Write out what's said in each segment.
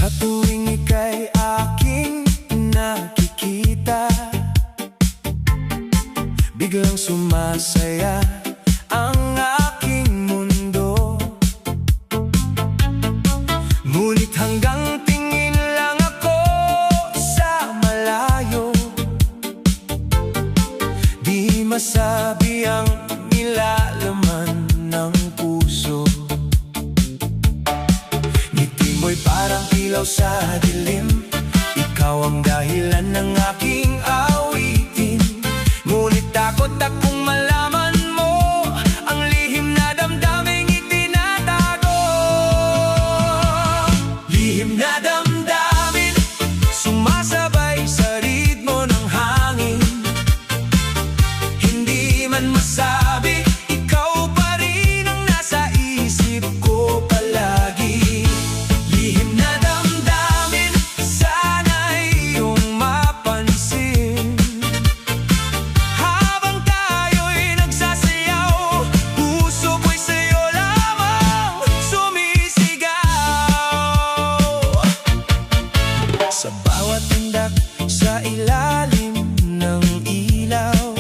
Sa tuwing ika'y aking nakikita, biglang sumasaya ang aking mundo. Ngunit hanggang tingin lang ako sa malayo, di masabi ang nilalaman ng puso. Ngiti mo'y parang ilaw sa dilim, ikaw ang dahilan ng aking awitin. Ngunit takot akong malaman mo ang lihim na damdaming itinatago. Lihim na damdamin, sumasabay sa ritmo ng hangin. Hindi man masabi, ikaw pa rin ang nasa isip ko palagi. Lihim na damdamin, sana iyong mapansin. Habang tayo'y nagsasayaw, puso ko'y sa'yo lamang sumisigaw. Sa bawat tindak sa ilalim ng ilaw,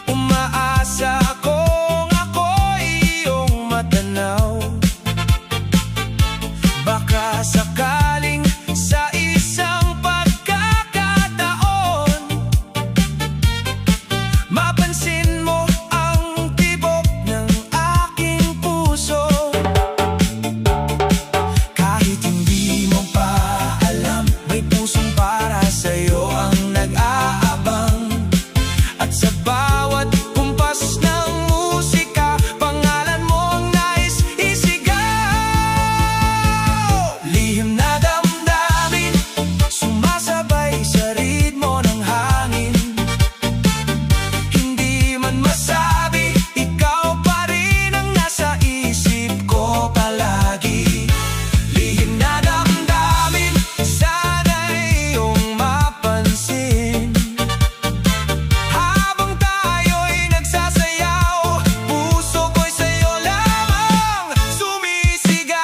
umaasa akong ako'y iyong matanaw. Baka sakaling sa isang pagkakataon, mapansin mo ang tibok ng aking puso. Kahit hindi mo pa alam, may pusong para sa'yo ang nag-aabang. At sa bawat kumpas ng musika, pangalan mo ang nais isigaw. Lihim na damdamin, sumasabay sa ritmo ng hangin. Hindi man masabi, ikaw pa rin ang nasa isip ko palagi. Lihim na damdamin, sana iyong mapansin. Habang tayo'y nagsasayaw, puso ko'y sa'yo lamang sumisigaw.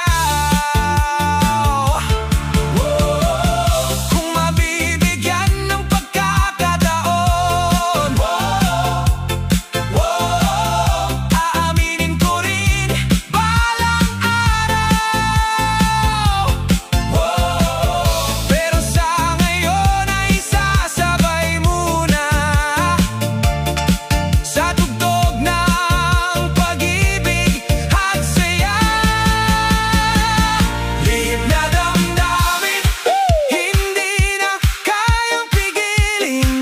Kung mabibigyan ng pagkakataon, aaminin ko rin balang araw. Pero sa ngayon ay sasabay muna sa tugtog ng pag-ibig at saya. Lihim na damdamin, hindi na kayang pigilin.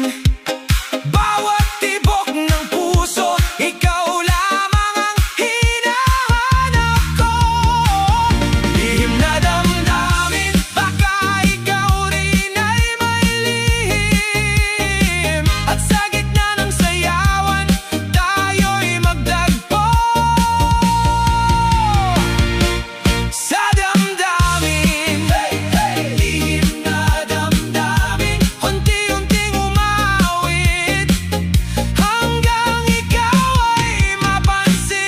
Bawat tibok ng puso, ikaw lamang ang hinahanap ko. Lihim na damdamin, baka ikaw rin ay may lihim. At sa gitna ng sayawan, tayo'y magdagpo. Sa damdamin, lihim na damdamin, unti-unting umawit hanggang ikaw ay mapansin.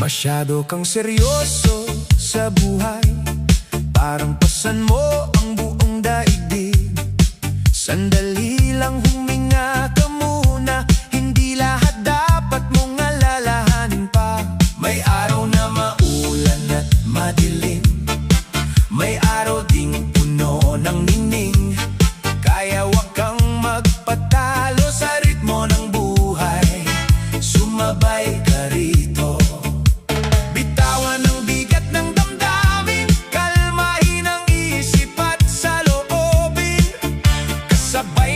Masyado kang seryoso sa buhay, parang pasan mo ang buong daigdig. Sandali lang huminga ka muna, hindi lahat dapat mong alalahanin pa. May araw na maulan at madilim, may araw ding puno ng nining. Kaya wag kang magpatalo sa ritmo ng buhay, sumabay ka rito. Bitawan ang bigat ng damdamin, kalmahin ang isip at saloobin. Kasabay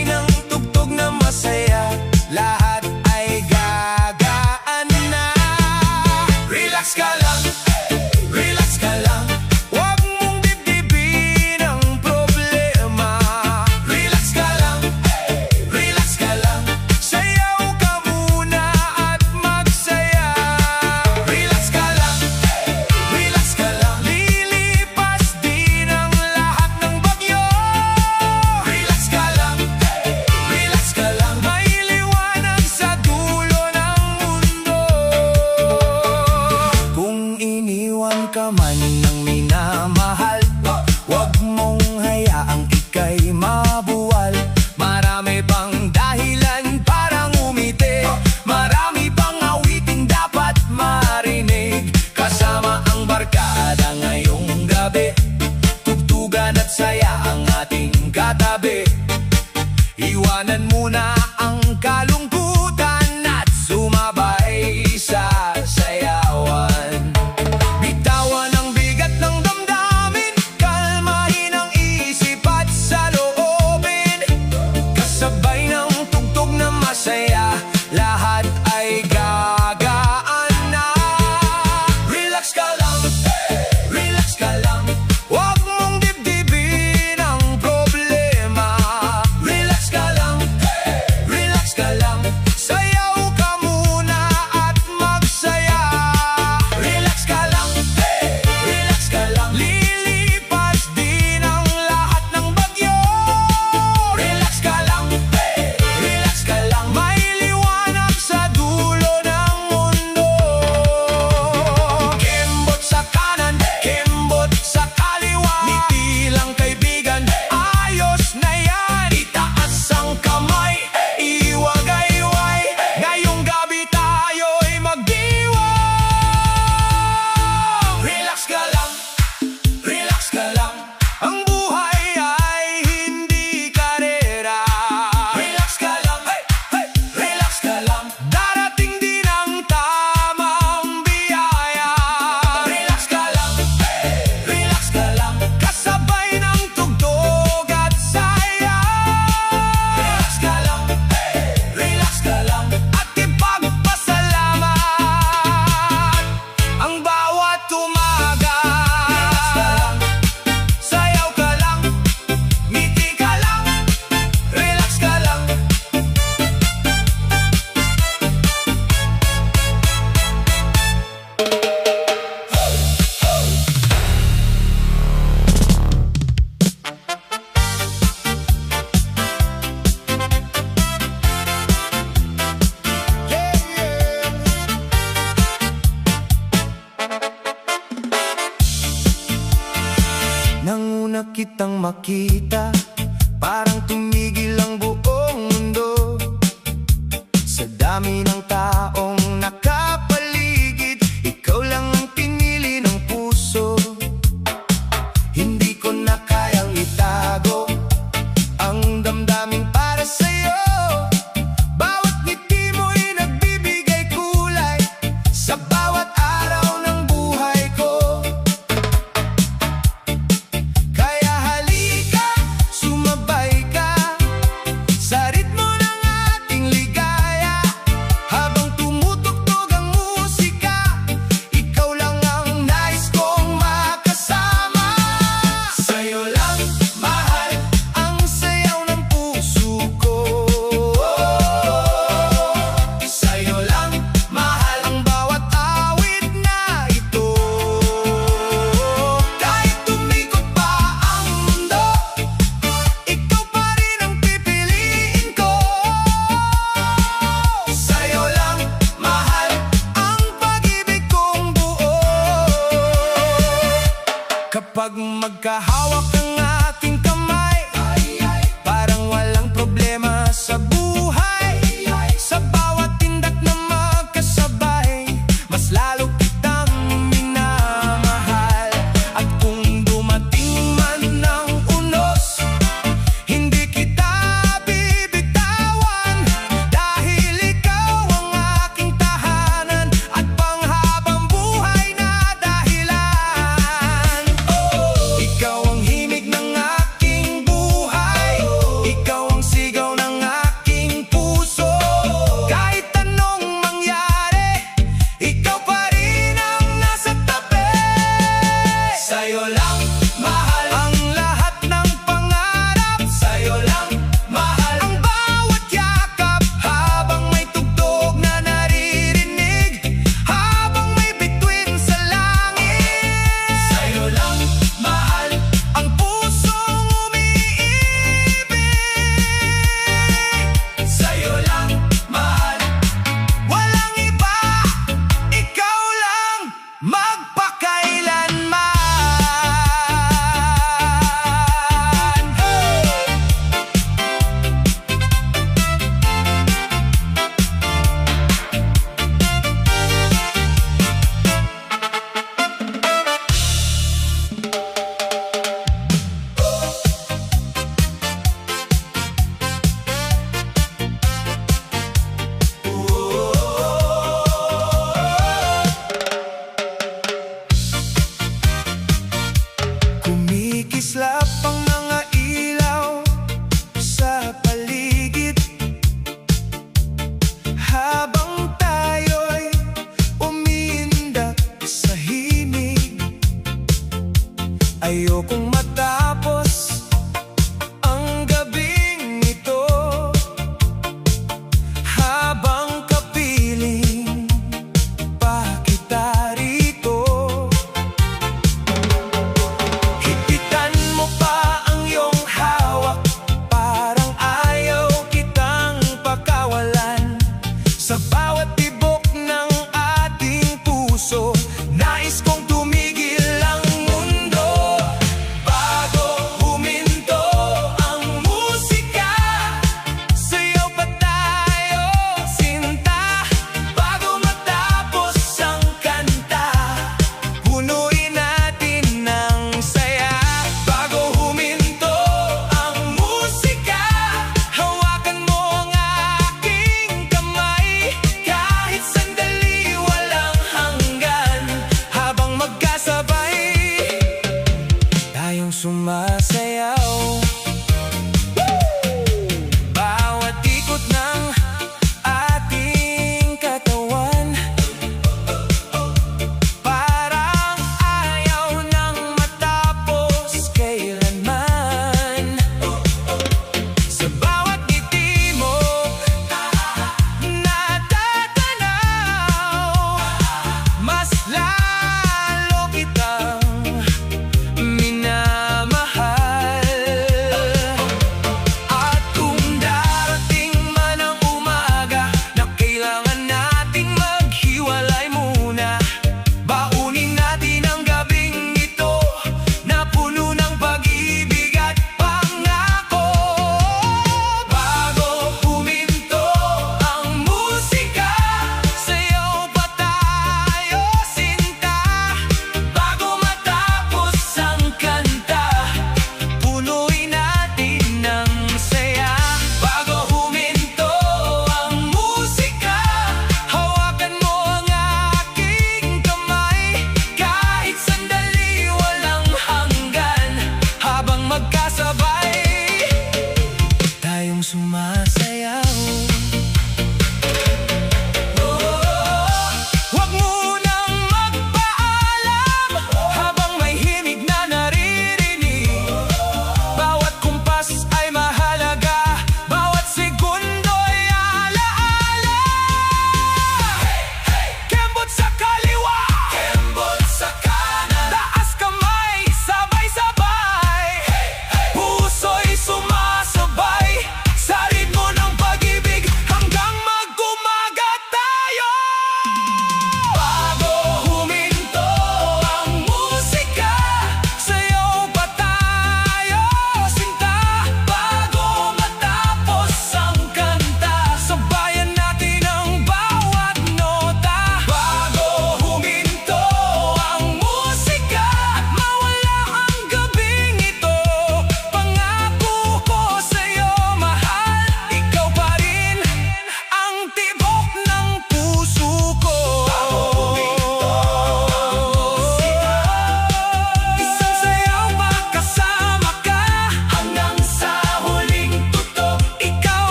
makita, parang tumigil ang buong mundo. Sa dami ng taong nakapaligid, ikaw lang ang pinili ng puso. Hindi ko na kayang itago ang damdamin para sa'yo. Bawat ngiti mo'y nagbibigay kulay sa bawat araw ng buhay ko. Kaya halika, sumabay ka sa ritmo ng ating ligaya.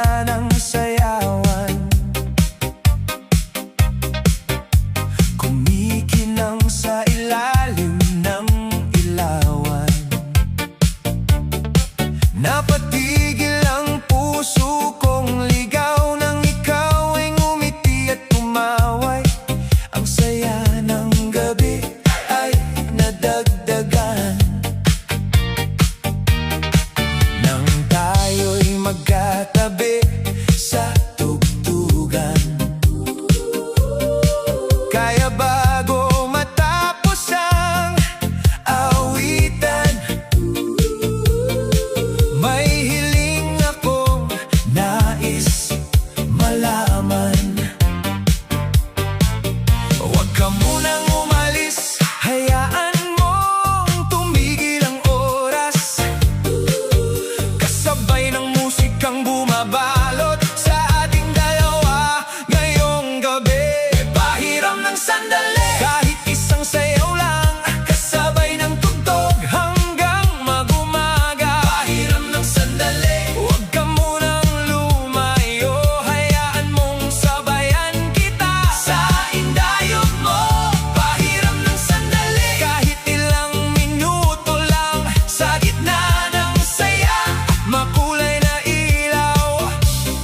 ng sayawan. Kumikinang sa ilalim ng ilawan. Napatigil ang puso kong ligaw nang ikaw ay ngumiti at tumaway. Ang saya ng gabi ay nadagdagan nang tayo'y magkatabi sa tugtugan. Kaya bago matapos ang awitan, may hiling akong nais malaman. Huwag ka munang umalis, hayaan mong tumigil ang oras. Kasabay ng musikang bumabalot sa ating dalawa ngayong gabi. Pahiram ng sandali, kahit isang sayaw lang, kasabay ng tugtog hanggang mag-umaga. Pahiram ng sandali, huwag ka munang lumayo, hayaan mong sabayan kita sa indayog mo. Pahiram ng sandali, kahit ilang minuto lang, sa gitna ng saya at makulay na ilaw.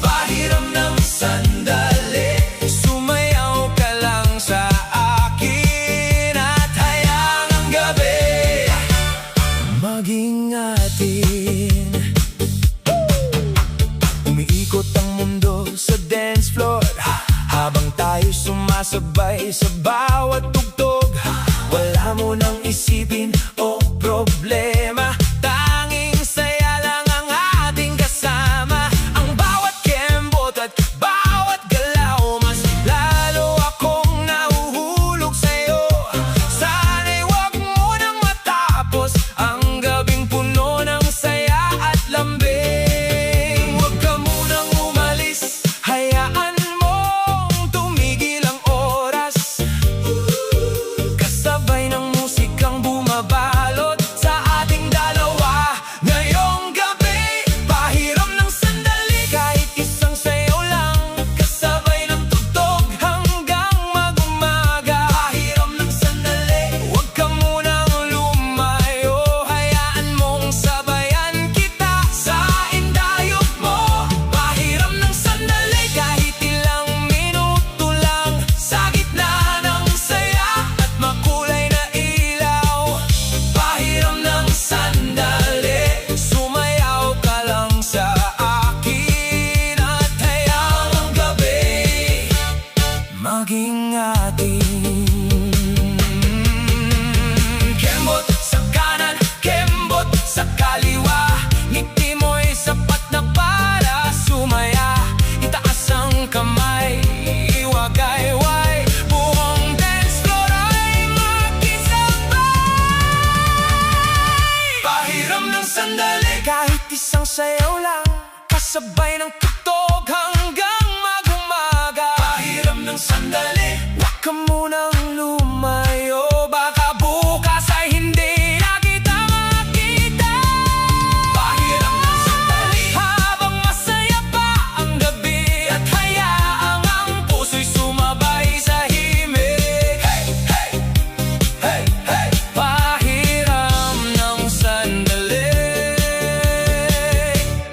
Pahiram ng sandali, sumayaw ka lang sa akin at hayaan ang gabi maging atin. Umiikot ang mundo sa dance floor habang tayo sumasabay sa bawat tugtog. Wala mo nang isipin o problema, tanging saya lang ang ating kasama. Ang bawat kembot at bawat galaw, mas lalo akong nahuhulog sa'yo. Sana'y wag mo nang matapos ang gabing puno ng saya at lambing. Huwag ka munang umalis, hayaan mong tumigil ang oras. Kasabay ng musikang bumabalot sa ating dalawa ngayong gabi. Pahiram ng sandali, kahit isang sayaw lang, kasabay ng tugtog hanggang mag-umaga. Pahiram ng sandali, huwag ka munang lumayo, hayaan mong sabayan kita sa indayog mo. Pahiram ng sandali, kahit ilang minuto lang, sa gitna ng saya at makulay na ilaw. Pahiram ng sandali, sumayaw ka lang sa akin at hayaan ang gabi maging atin. Kembot sa kanan, kembot sa kaliwa, ngiti mo'y sapat na para sumaya. Itaas ang kamay, iwagayway, buong dance floor ay magkisabay. Pahiram ng sandali, kahit isang sayaw lang, kasabay ng tugtog hanggang mag-umaga. Pahiram ng sandali, huwag ka munang lumayo, baka bukas ay hindi na kita makita. Pahiram ng sandali, habang masaya pa ang gabi, at hayaang ang puso'y sumabay sa himig. Hey, hey, hey, hey. Pahiram ng sandali,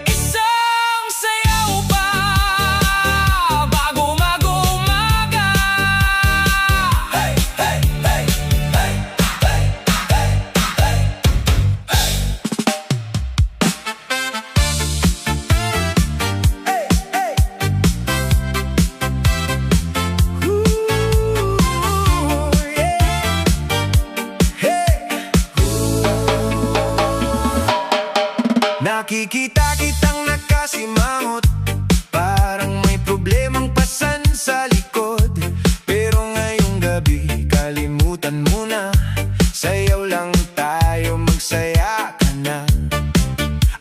isang sayaw pa bago mag-umaga. Hey, hey, hey, hey, hey, hey, hey, hey. Hey, hey. Ooh, yeah. Hey. Nakikita kitang nakasimangot, parang may problemang pasan sa likod. Pero ngayong gabi, kalimutan mo na, sayaw lang tayo, magsaya ka na.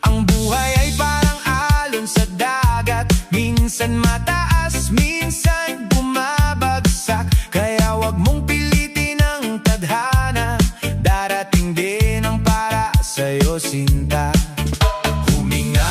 Ang buhay ay parang alon sa dagat, minsan mataas, minsan bumabagsak. Kaya wag mong pilitin ang tadhana, darating din ang para sa'yo, sinta. Huminga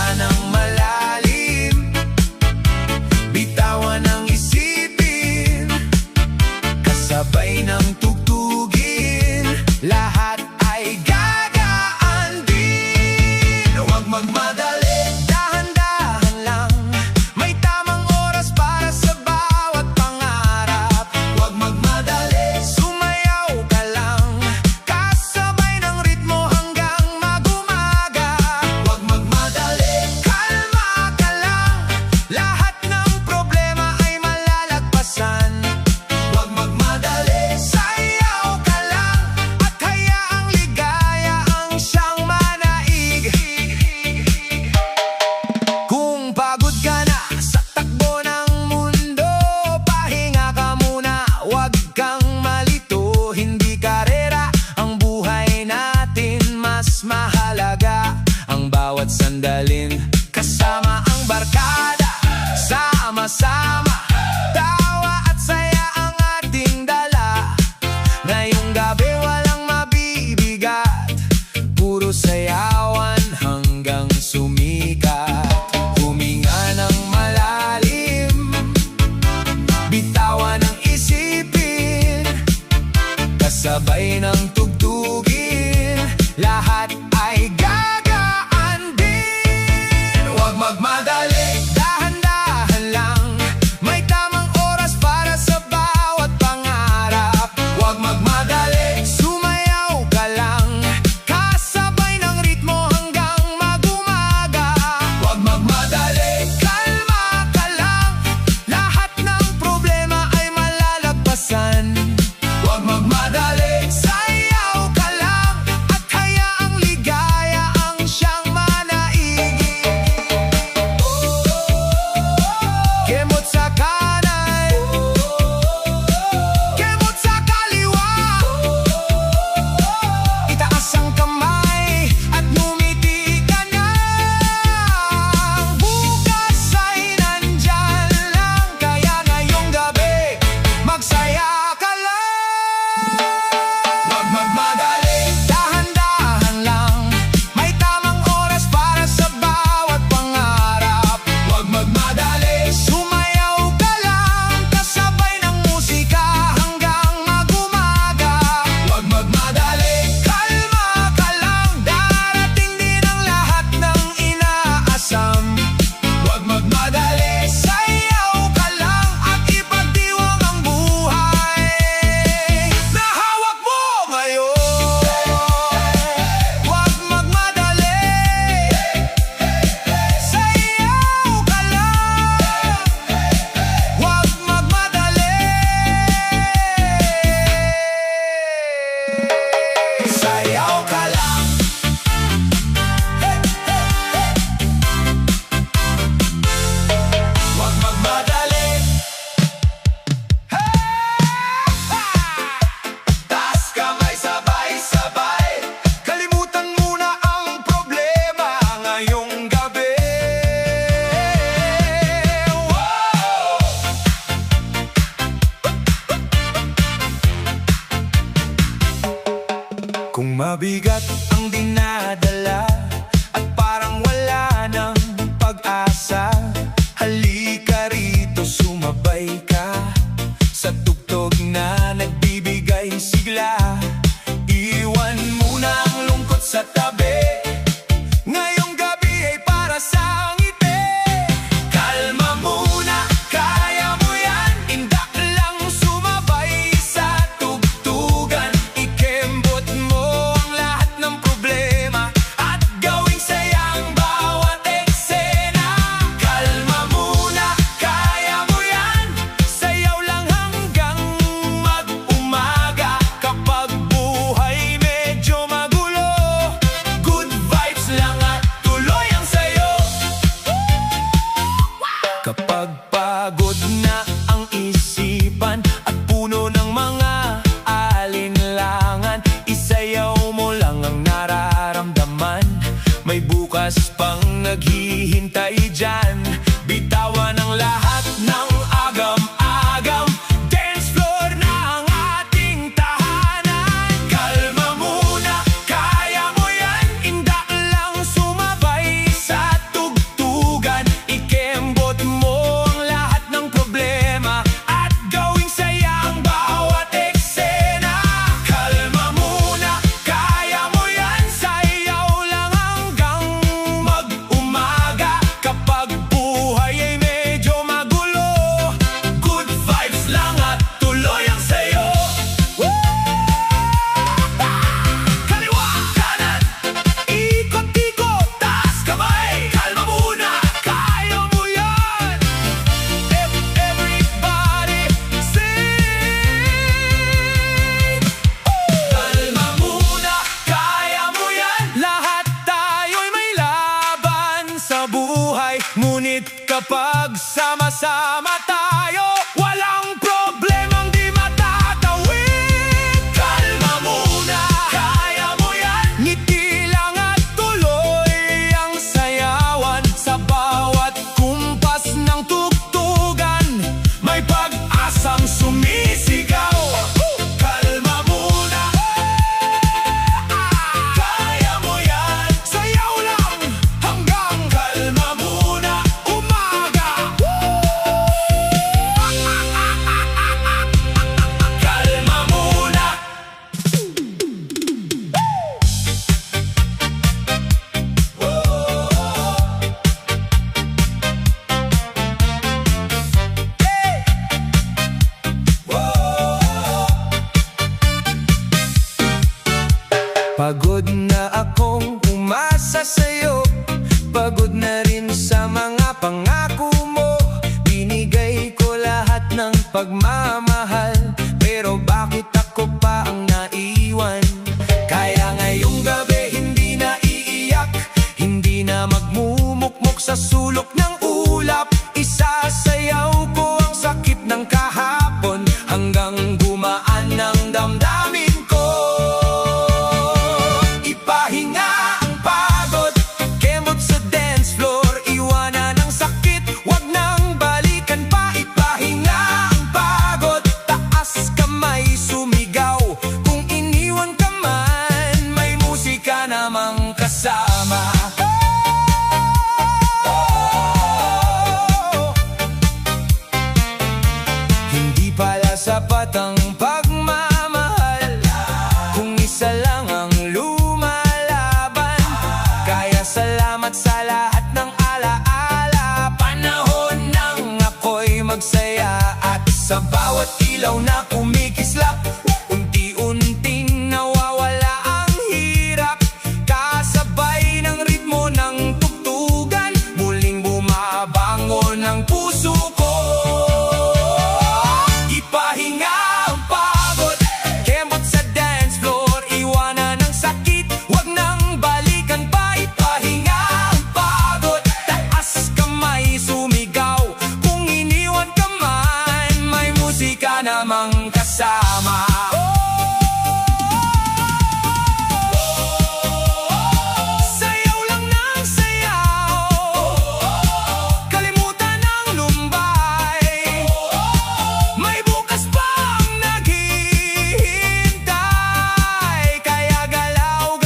Mabigat ang dinadala at parang wala ng pag-asa. Halika rito, sumabay ka sa tugtog na nagbibigay sigla. Iwan muna ang lungkot sa tabi, ngayong gabi ay para sa ngiti. Kalma muna, kaya mo yan, indak lang sumabay sa tugtugan. Ikembot mo ang lahat ng problema at gawing sayang bawat eksena. Kalma muna, kaya mo yan, sayaw lang hanggang mag-umaga. Kapag buhay medyo magulo, good vibes lang at tuloy ang sayo. Kapag pagod na ang isipan at puno ng mga alinlangan, isayaw mo lang ang nararamdaman. May bukas pang naghihintay dyan. Bitawan ang lahat ng agam-agam, dance floor na ang ating tahanan. Kalma muna, kaya mo yan, indak lang sumabay sa tugtugan. Ikembot mo ang lahat ng problema at gawing saya ang bawat eksena. Kalma muna, kaya mo yan, sayaw lang hanggang mag-umaga. Kapag buhay ay medyo magulo, good vibes lang at tuloy ang sayo. Kaliwa, kanan, ikot-ikot, taas kamay. Kalma muna, kaya mo yan. Everybody sing. Kalma muna, kaya mo yan. Lahat tayo'y may laban sa buhay, ngunit kapag sama-sama tayo, walang problemang di matatawid. Kalma muna, kaya mo yan, ngiti lang at tuloy ang sayawan. Sa bawat kumpas ng tugtugan, may pag-asang sumisigaw. Kalma muna, kaya mo yan, sayaw lang hanggang kalma muna, umaga. Kalma muna. Pagod na akong umasa sa'yo, pagod na rin sa mga pangako mo. Binigay ko lahat ng pagmamahal, pero bakit ako pa ang naiwan? Kaya ngayong gabi hindi na iiyak, hindi na magmumukmok sa sulok ng ulap. Isasayaw ko ang sakit ng kahapon hanggang gumaan ng damdamin ko. Ipahinga ang pagod, kembot sa dance floor, iwanan ang sakit, wag nang balikan pa. Ipahinga ang pagod, taas kamay, sumigaw. Kung iniwan ka man, may musika namang kasama. Hindi pala sapat ang pagmamahal kung isa lang ang lumalaban. Kaya salamat sa lahat ng alaala, panahon nang ako'y magsaya. At sa bawat ilaw na kumikislap, unti-unting nawawala ang hirap. Kasabay ng ritmo ng tugtugan, muling bumabangon ang puso ko. Ipahinga ang pagod, kembot sa dance floor, iwanan ang sakit, wag nang balikan pa. Ipahinga ang pagod, taas kamay, sumigaw. Kung iniwan ka man, may musika namang kasama. Sayaw lang ng sayaw, kalimutan ang lumbay. May bukas pang naghihintay, kaya galaw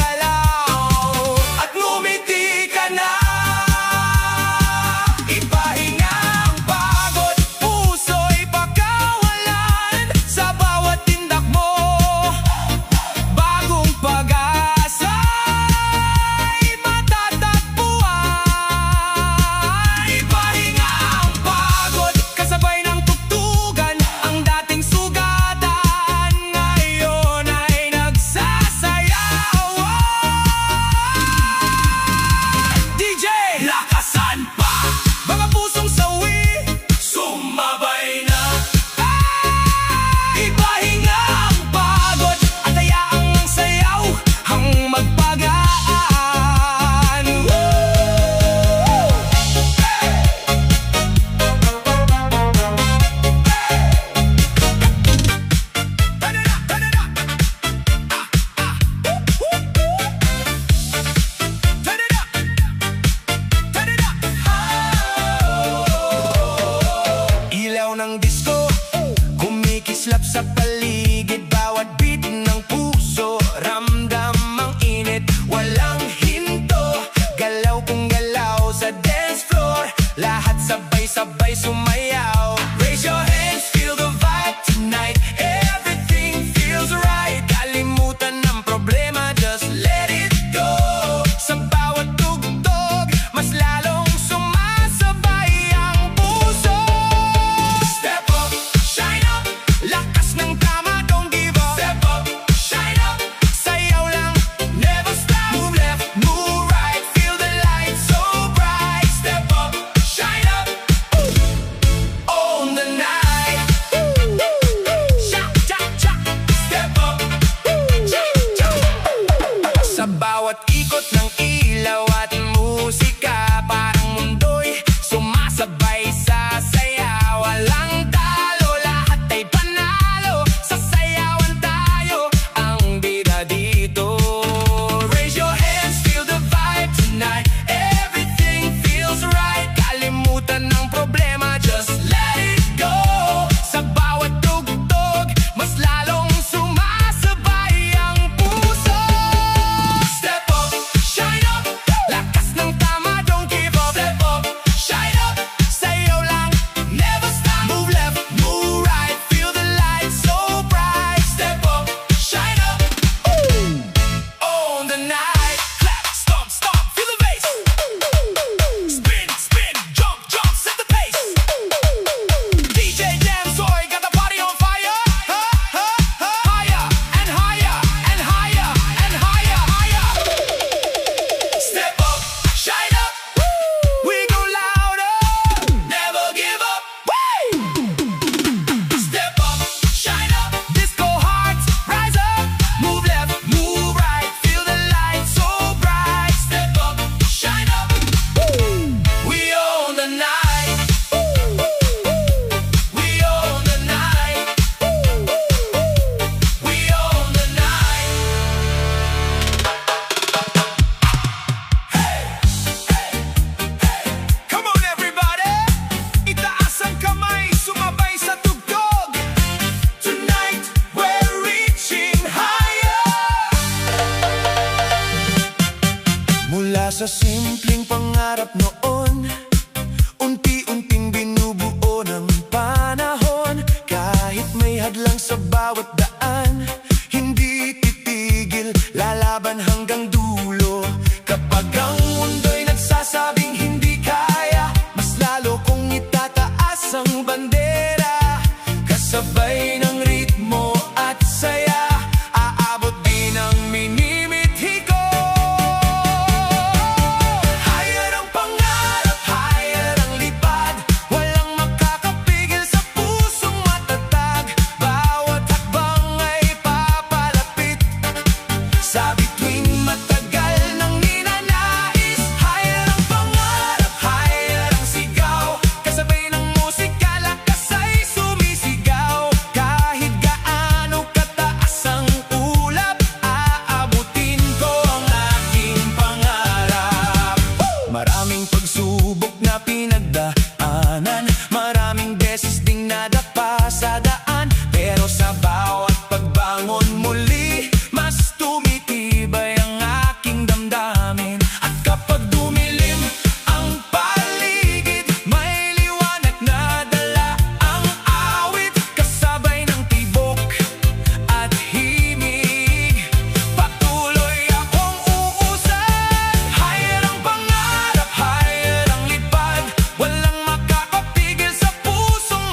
sumayaw. Raise your hands, feel the vibe tonight. Everything feels right. Kalimutan ng problema, just let it go. Sa bawat tugtog, mas lalong sumasabay ang puso. Step up, shine up, lakas ng tama, don't give up. Step up, shine up, sayaw lang, never stop. Move left, move right, feel the light so bright. Step up, shine up, own the night. Shock, shock, shock. Step up, shock, shock. Sa bawat ikot ng ilaw at musika, parang mundo'y sumasabay sa saya. Walang talo, lahat ay panalo. Sa sayawan tayo, ang bida dito. Raise your hands, feel the vibe tonight. Everything feels right. Kalimutan ng problema, just let it go. Sa bawat tugtog, mas lalong sumasabay ang puso. Step up, shine up, lakas ng tama, don't give up. Step up, shine up, sayaw lang, never stop. Move left, move right, feel the light so bright. Step up, shine up, own the night. Clap, stomp, stomp, feel the bass. Spin, spin, jump, jump, set the pace. DJ Jam Soy got the party on fire. Higher and higher and higher and higher, higher. Step up, shine up, we go louder, never give up. Step up, shine up, disco hearts rise up. Move left, move right, feel the light so bright. Step up, shine up, we own the night. We own the night. We own the night. Come on everybody, itaas ang kamay, sumabay sa tugtog. Tonight we're reaching higher. Mula sa simpleng pangarap noon, unti-unting binubuo ng panahon. Kahit may hadlang sa bawat daan, hindi titigil, lalaban hanggang dulo. Kapag ang mundo'y nagsasabing hindi kaya, mas lalo kong itataas ang bandera. Kasabay ng ritmo at saya, aabot din ang minimithi ko. Higher ang pangarap, higher ang lipad. Walang makakapigil sa pusong matatag. Bawat hakbang ay papalapit sa bituin matagal ng ninanais. Higher ang pangarap, higher ang sigaw. Kasabay ng musika, lakas ay sumisigaw. Kahit gaano kataas ang ulap, aabutin ko ang aking pangarap. Maraming pagsubok na pinagdaanan, maraming beses ding nadapa sa daan. Pero sa bawat pagbangon muli, mas tumitibay ang aking damdamin. At kapag dumilim ang paligid, may liwanag na dala ang awit. Kasabay ng tibok at himig, patuloy akong uusad. Higher ang pangarap, higher ang lipad. Walang makakapigil sa pusong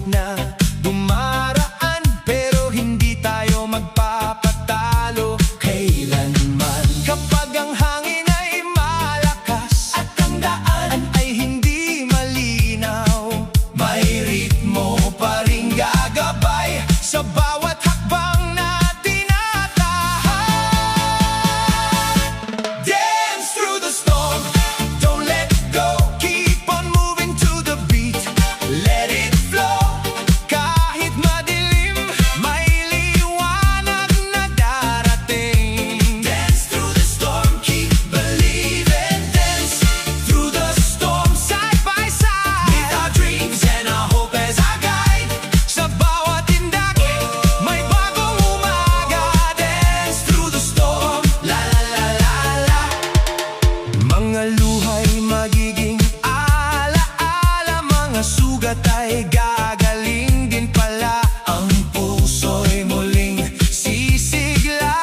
na dumaraan, pero hindi tayo magpapatalo kailanman. Kapag ang hangin ay malakas at ang daan ay hindi malinaw, may ritmo pa rin gagabay sa bawat hakbang na tinatahak. Dance through the storm, don't let go, keep on moving to the beat, let it flow. Kahit madilim, may liwanag na darating. Dance through the storm, keep believing. Dance through the storm, side by side, with our dreams and our hope as our guide. Sa bawat tindak, may bagong umaga. Dance through the storm, la la la la la. Mga luhay magiging alaala, mga sugat ay gagaling din pala. Ang puso'y muling sisigla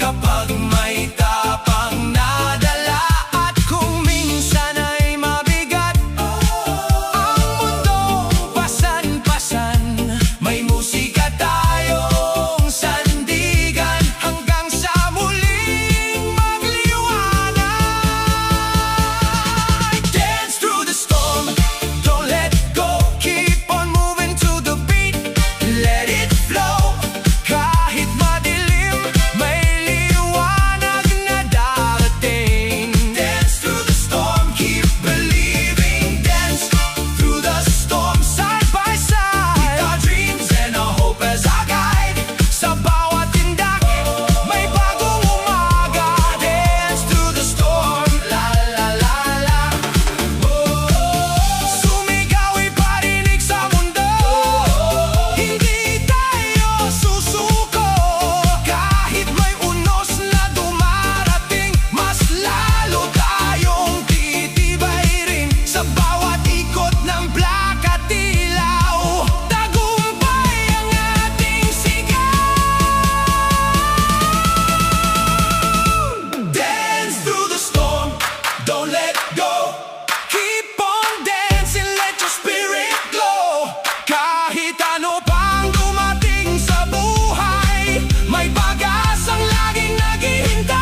kapag may tapang nadala. At kung minsan ay mabigat ang mundong pasan-pasan, may musika tayong sandigan hanggang sa muling magliwanag. Dance through the storm, don't let go, keep on moving to the beat, let it flow. Kahit madilim, may liwanag na darating. Dance through the storm, keep believing. Dance through the storm, side by side, with our dreams and our hope as our guide. Sa bawat tindak, may bagong umaga. Dance through the storm, la la la la. Sumigaw iparinig sa mundo, hindi tayo susuko. Kahit may unos na dumarating, mas lalo tayong titibay rin. Sa bawat ikot ng black at ilaw, tagumpay ang ating sigaw. Dance through the storm, don't let go, keep on dancing, let your spirit glow. Kahit ano pang dumating sa buhay, may pag-asang laging naghihintay.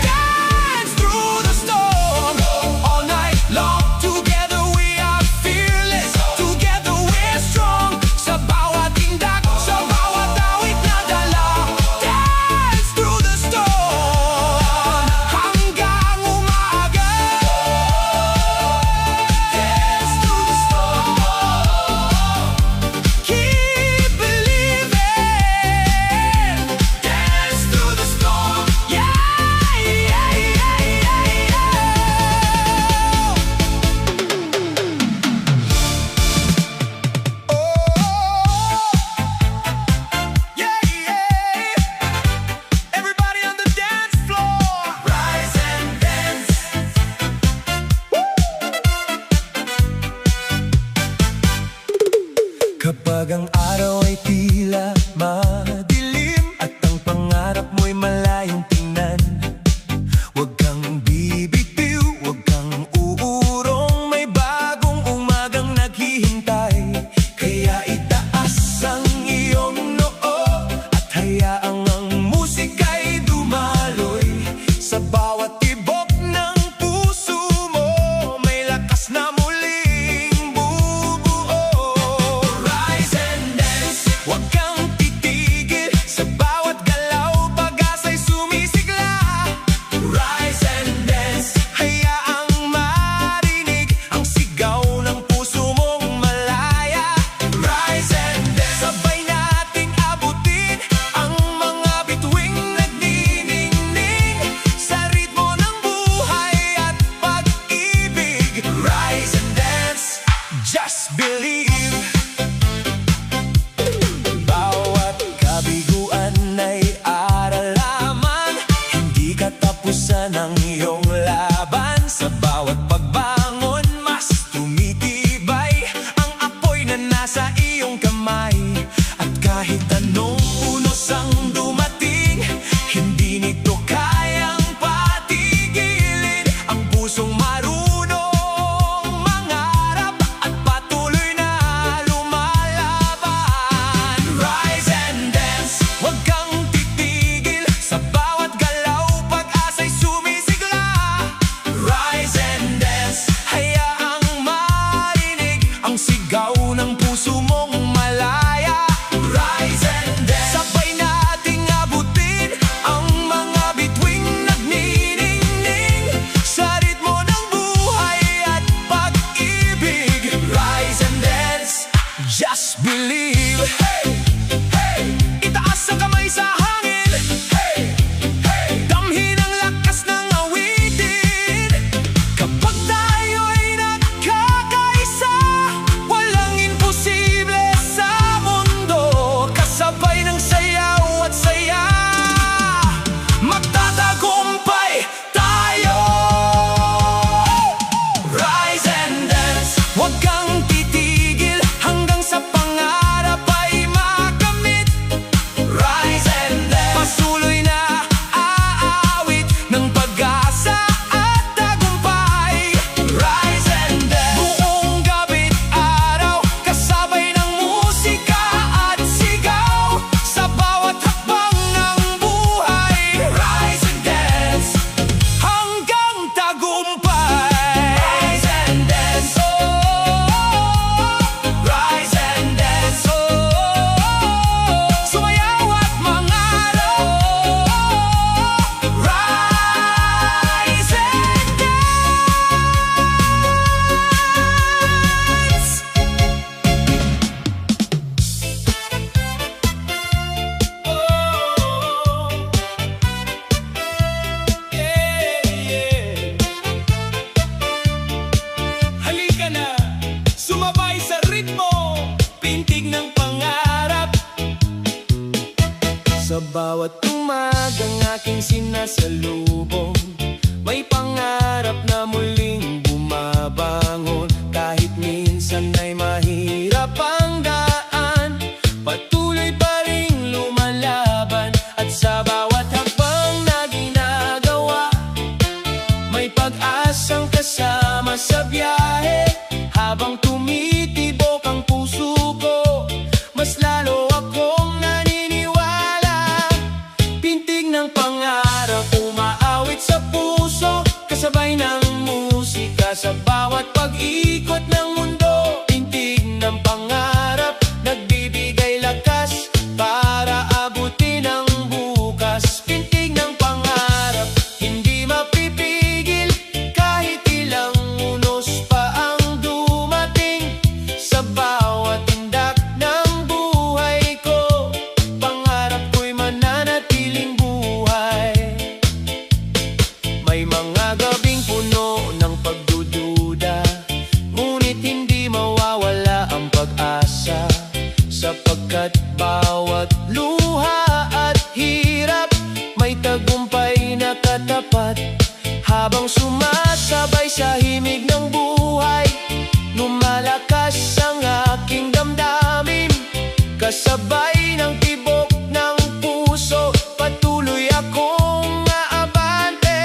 Dance through the storm, all night long. Together we are fearless, together we're strong. Sa bawat tindak, sa bawat awit na dala. Dance through the storm, hanggang umaga. Dance through the storm, keep believing. Dance through the storm, yeah, yeah, yeah, yeah, yeah. Oh, yeah, yeah. Everybody on the dance floor, rise and dance. Kapag ang araw ay tila madilim at ang pangarap mo'y malayong tingnan, huwag kang bibitiw, huwag kang uurong, may bagong umagang naghihintay. Kaya itaas ang iyong noo at hayaang ang musika'y dumaloy. Sa bawat tibok ng puso mo, may lakas na muling bubuo. Rise and dance, huwag kang titigil. Sa bawat galaw, pag-asa'y sumisigla. Rise and dance, hayaang marinig ang sigaw ng puso mong malaya. Rise and dance, sabay nating abutin ang mga bituing nagniningning sa ritmo ng buhay at pag-ibig. Rise and dance, just believe. Bawat kabiguan ay aral lamang, hindi katapusan ang iyong laban. Sa bawat pagbangon, mas tumitibay ang apoy na nasa iyong kamay. At kahit anong unos ang dumating, hindi nito kayang patigilin ang pusong marunong mangarap at patuloy na sigaw ng puso mong malaya. Rise and dance, sabay nating abutin ang mga bituing nagniningning sa ritmo ng buhay at pag-ibig. Rise and dance, just believe. Hey, hey, itaas ang kamay sa hangin. Hey, hey, damhin ang lakas ng awitin. Kapag tayo ay nagkakaisa, walang imposible sa mundo. Kasabay ng sayaw at saya, magtatagumpay tayo. Rise and dance, huwag kang titigil hanggang sa pangarap ay makamit. Rise and dance, patuloy na aawit ng pag-asa at tagumpay. Rise and dance, buong gabi't araw, kasabay ng musika at sigaw sa bawat hakbang ng buhay. Rise and dance, hanggang tagumpay. Rise and dance, oh, rise and dance, oh, sumayaw at mangarap. Rise and dance. Halika na, sumabay sa ritmo, pintig ng pangarap. Sa bawat umagang aking sinasalubong, may pangarap na muling bumabangon. Kahit minsan ay mahirap ang daan, patuloy pa ring lumalaban. At sa bawat hakbang na ginagawa, may pag-asang kasama sa biyahe. Habang tumitibok ang puso ko, mas lalo akong naniniwala. Pintig ng pangarap umaawit sa puso, kasabay ng musika sa bawat pag-ikot ng mundo. Pintig ng pangarap, nagbibigay lakas para abutin ang bukas. Pintig ng pangarap, hindi mapipigil kahit ilang unos pa ang dumating. Sa bawat tindak ng buhay ko, pangarap ko'y mananatiling buhay. May mga gabing puno ng pagdududa, ngunit hindi mawawala ang pag-asa. Sapagkat bawat luha at hirap, may tagumpay na katapat. Habang sumasabay sa himig ng buhay, lumalakas ang aking damdamin. Kasabay ng tibok ng puso, patuloy akong aabante.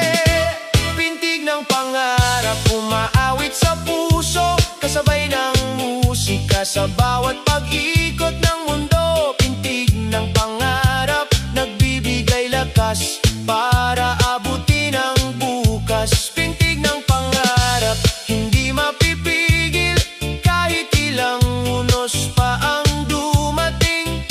Pintig ng pangarap umaawit sa puso, kasabay ng musika sa bawat pag-ikot ng mundo. Pintig ng pangarap, nagbibigay lakas para abutin ang bukas. Pintig ng pangarap, hindi mapipigil kahit ilang unos pa ang dumating.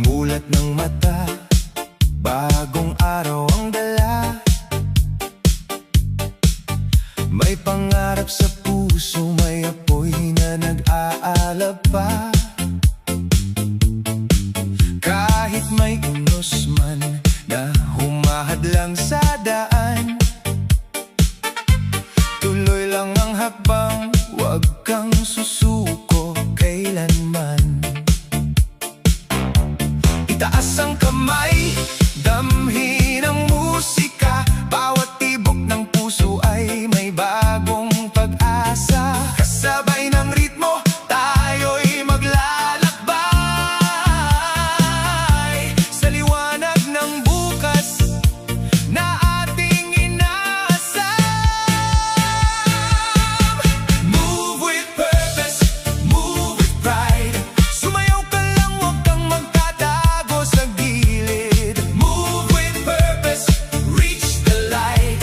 mulat ng mata, bagong araw ang dala. May pangarap sa puso, may apoy na nag-aalab pa. Kahit may unos man na humahadlang sa daan, tuloy lang ang hakbang, huwag kang susuko kailanman. Itaas ang kamay, damhin ang musika, bawat tibok ng puso ay may bagong pag-asa. Kasabay ng ritmo, tayo'y maglalakbay sa liwanag ng bukas na ating inaasam. Move with purpose, move with pride. Sumayaw ka lang, huwag kang magtatago sa gilid. Move with purpose, reach the light.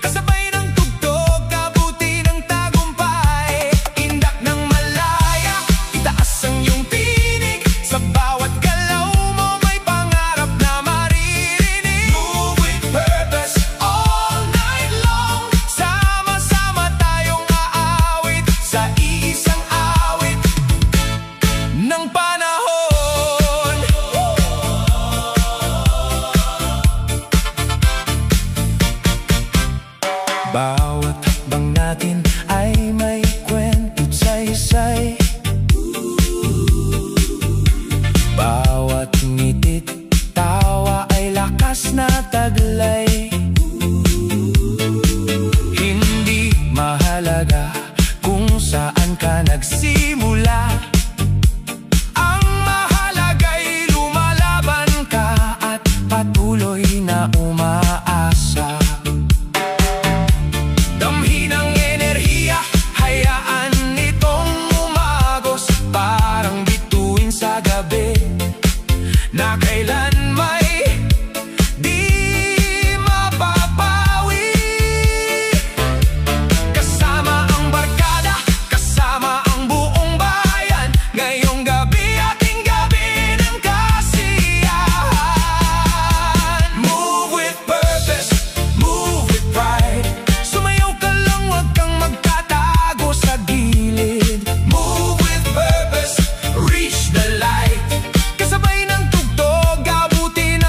Kasabay ng tugtog, kabuti ng tagumpay. Indak ng malaya, itaas ang iyong tinig. Sa bawat galaw mo may pangarap na maririnig. Move with purpose, all night long. Sama-sama tayong aawit sa iisang awit ng panahon. Bawat hakbang natin ay may kwento't saysay. Bawat ngitit, tawa ay lakas na taglay. Hindi mahalaga kung saan ka nagsimula, ang mahalaga'y lumalaban ka at patuloy na umaasa. Damhin ang enerhiya, hayaan itong umagos, parang bituin sa gabi na kailan may di mapapawi. Kasama ang barkada, kasama ang buong bayan, ngayong gabi ating gabi ng kasiyahan. Move with purpose, move with pride. Sumayaw ka lang, huwag kang magtatago sa gilid. Move with purpose, reach the light. Kasabay ng tugtog, abutin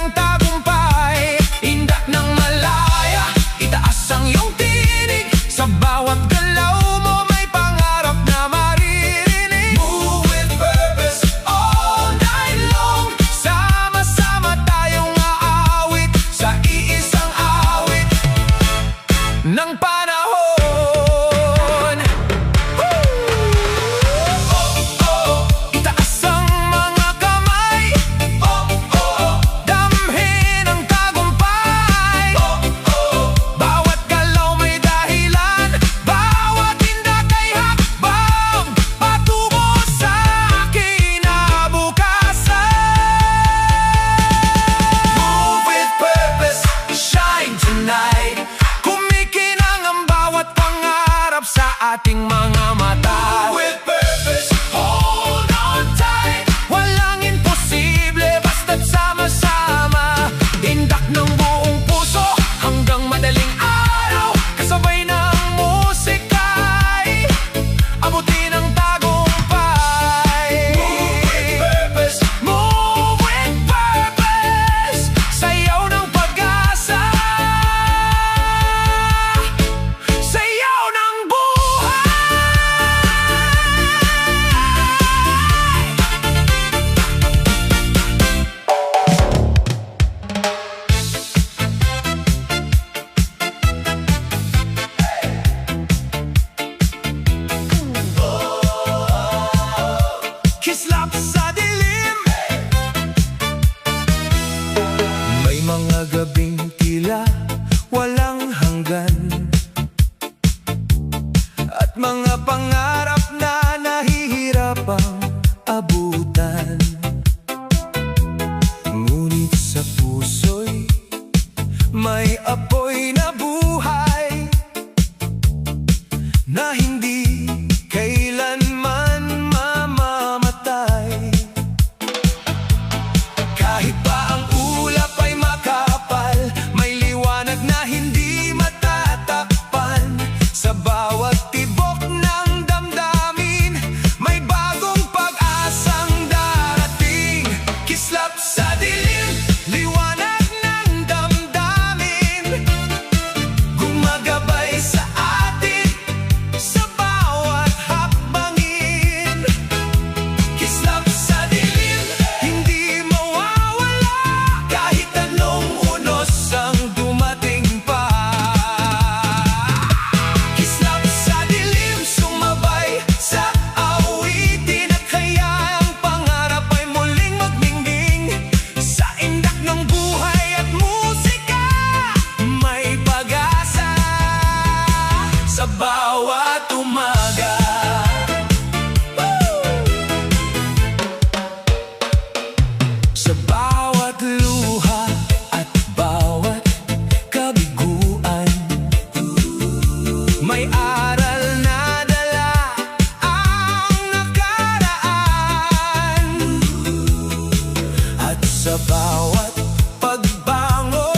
bawat pagbango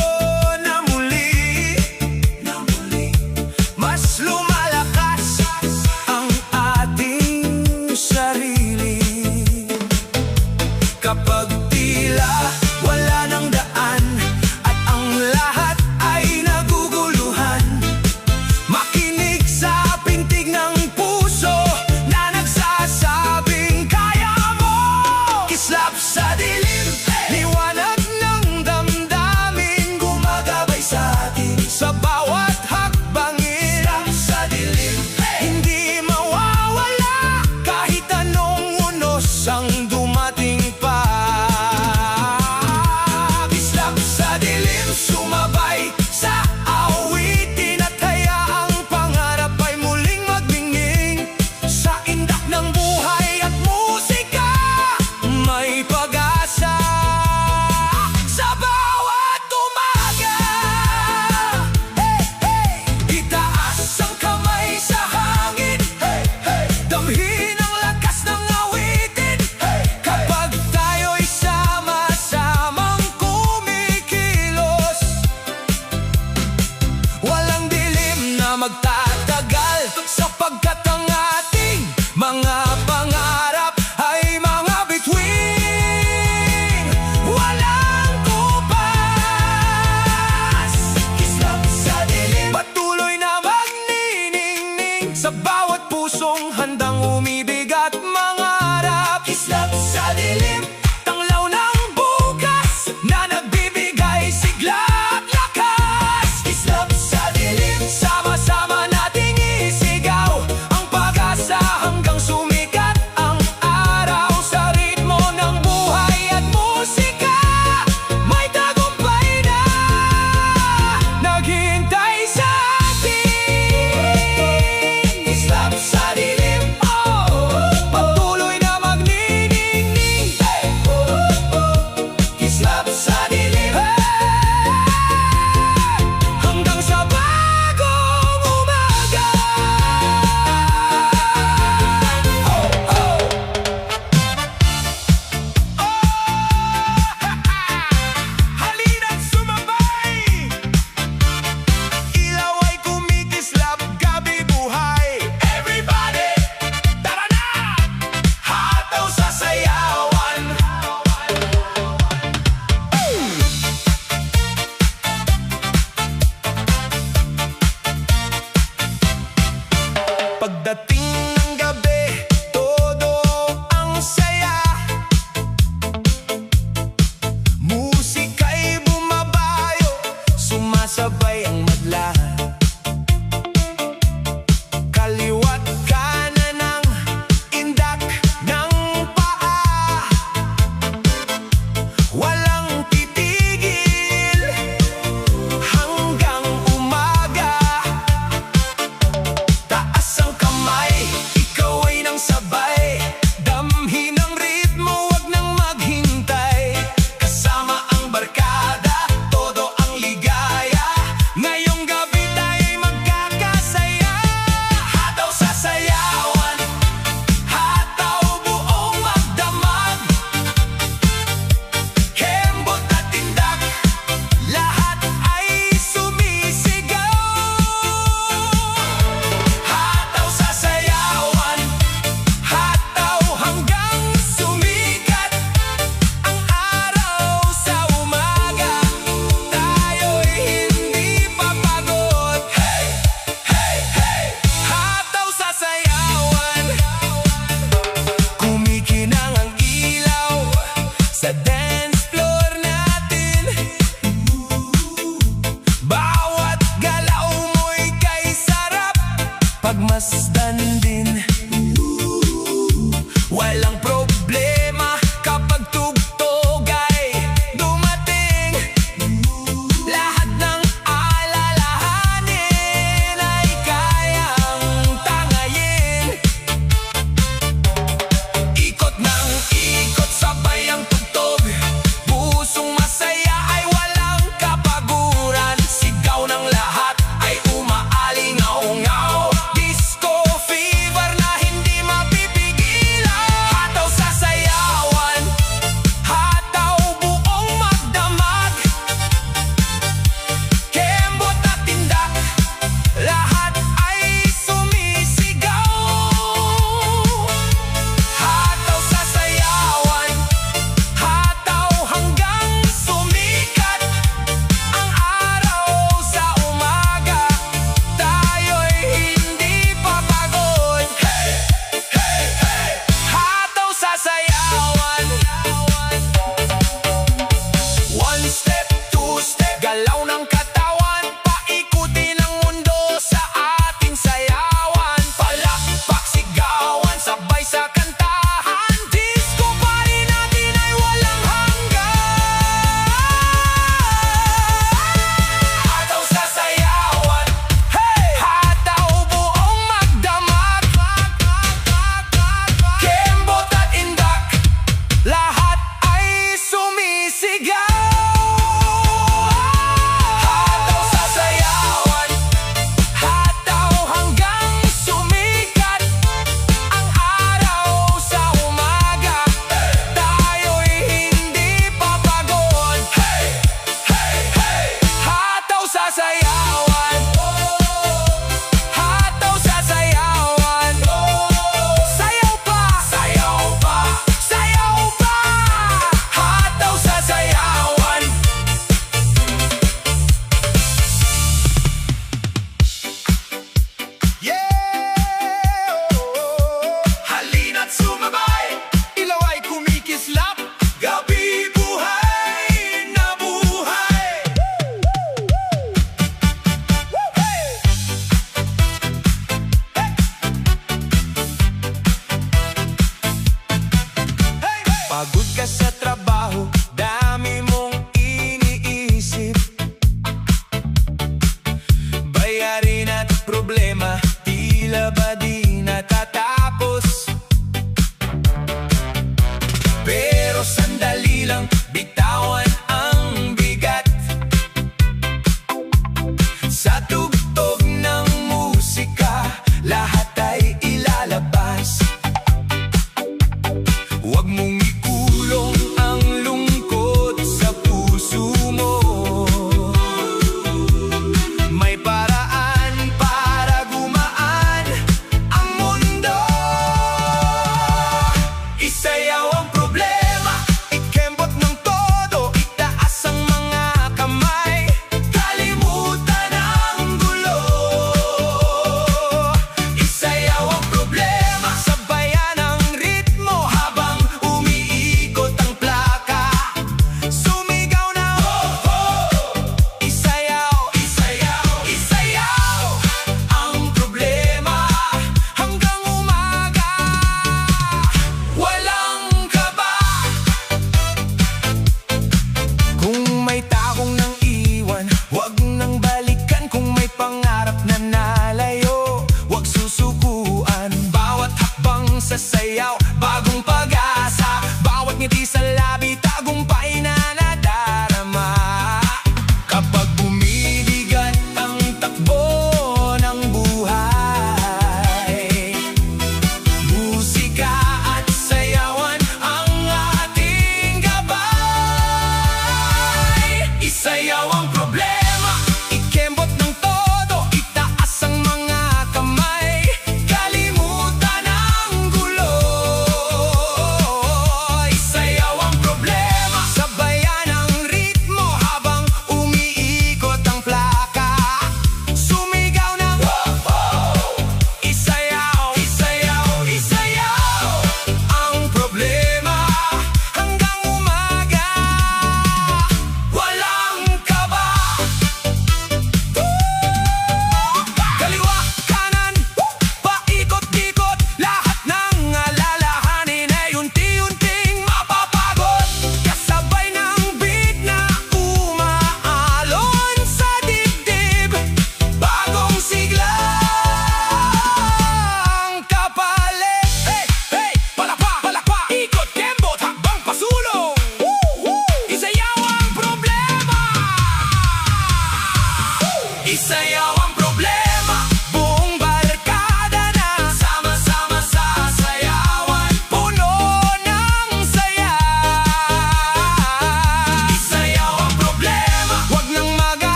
na muli, mas lumalakas ang ating sarili. Kapag tila wala ng daan at ang lahat ay naguguluhan, makinig sa pintig ng puso na nagsasabing kaya mo. Kislap sa dilim, liwanag na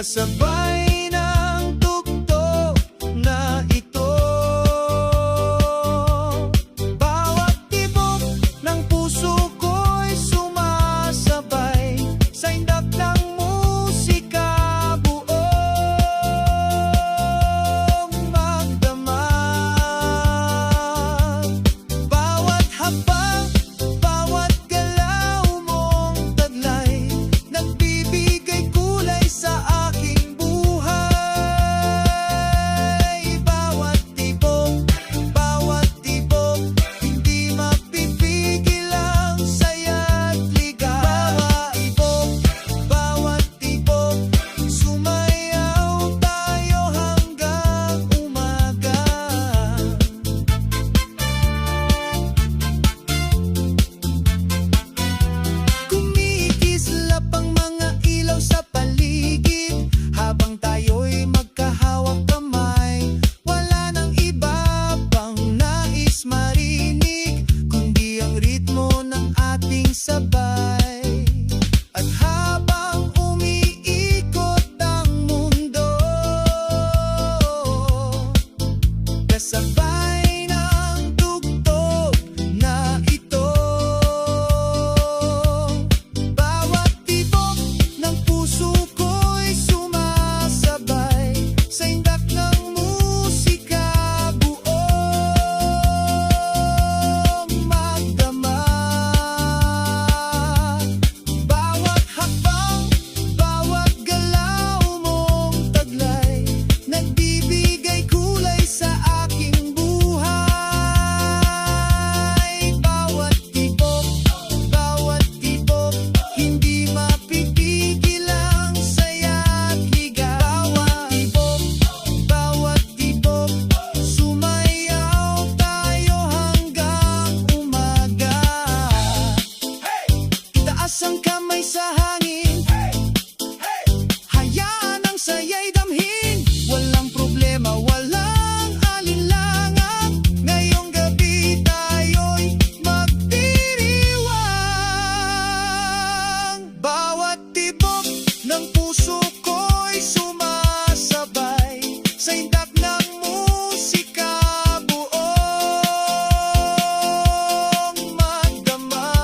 kasabay ng tugtog na ito. Bawat tibok ng puso ko'y sumasabay sa indak ng musika, buong magdamag. Bawat habang, bawat galaw mong taglay, nagbibigay kulay sa aking buhay. Bawat tibok, hindi mapipigil ang saya't ligaw. Bawat tibok, sumayaw tayo hanggang umaga. Kumikislap ang mga ilaw sa paligid habang tayo'y magkahawak kamay. Wala nang iba pang nais marinig kundi ang ritmo ng ating sabay. At habang umiikot ang mundo, kasabay ng tugtog na ito. Bawat tibok ng puso ko'y sumasabay sa indak ng musika, buong magdamag. Bawat habang, bawat galaw mong taglay, nagbibigay kulay sa aking buhay. Bawat tibok, hindi mapipigil ang saya't ligaw. Bawat tibok, sumayaw tayo hanggang umaga. Itaas ang kamay sa hangin, hayaan ang saya'y damhin. Walang problema, walang alinlangan, ngayong gabi tayo'y magdiriwang. Bawat tibok ng puso ko'y sumasabay sa indak ng musika, buong magdamag.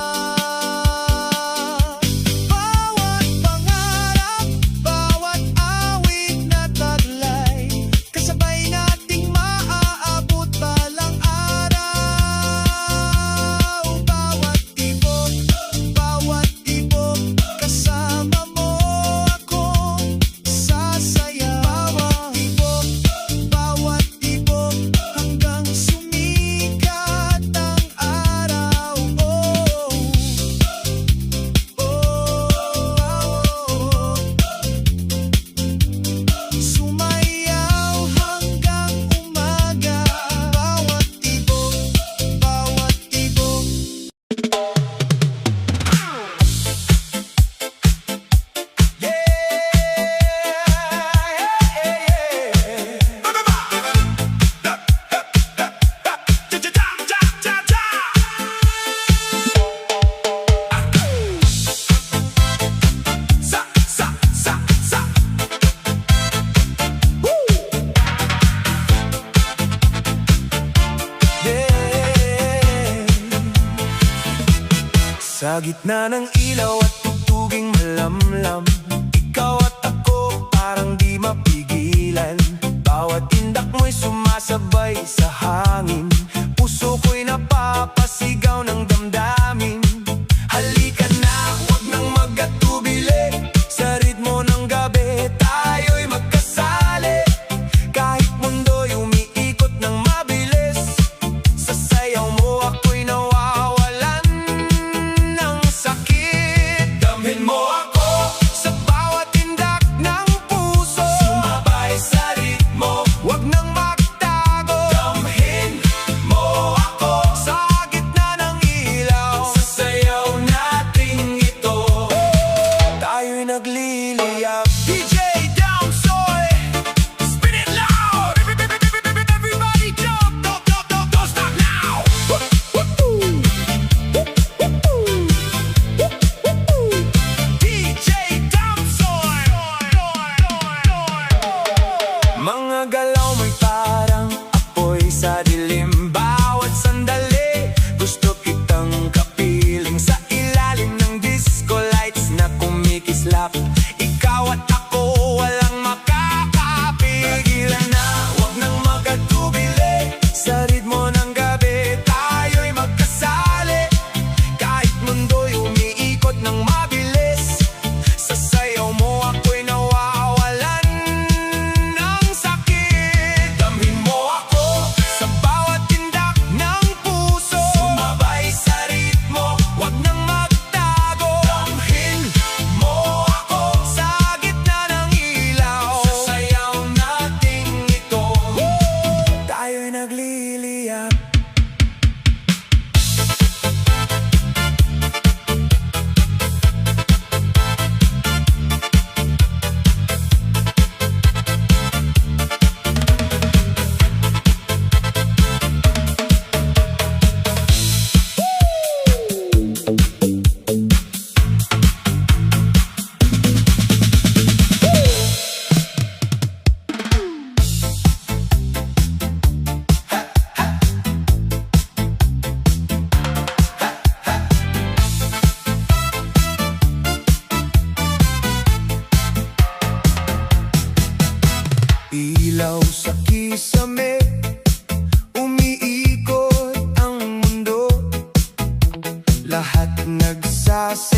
Bawat pangarap, bawat awit na taglay, kasabay nating maaabot balang araw. Bawat tibok, kasama mo akong sasayaw. Bawat tibok, hanggang sumikat ang araw. Sumayaw hanggang umaga. Bawat tibok, sa gitna ng ilaw at tugtuging malamlam, ikaw at ako parang di mapigilan. Bawat tindak mo'y sumasabay sa hangin, puso ko'y napapasigaw ng damdamin. Halika na, huwag nang magatubili, sa ritmo ng gabi tayo'y magkasali. Kahit mundo'y umiikot ng mabilis, sa sayaw mo ako'y nawawalan ng sakit. Damhin mo ako sa bawat tindak ng puso, sumabay sa ritmo, huwag nang magtago. Damhin mo ako sa gitna ng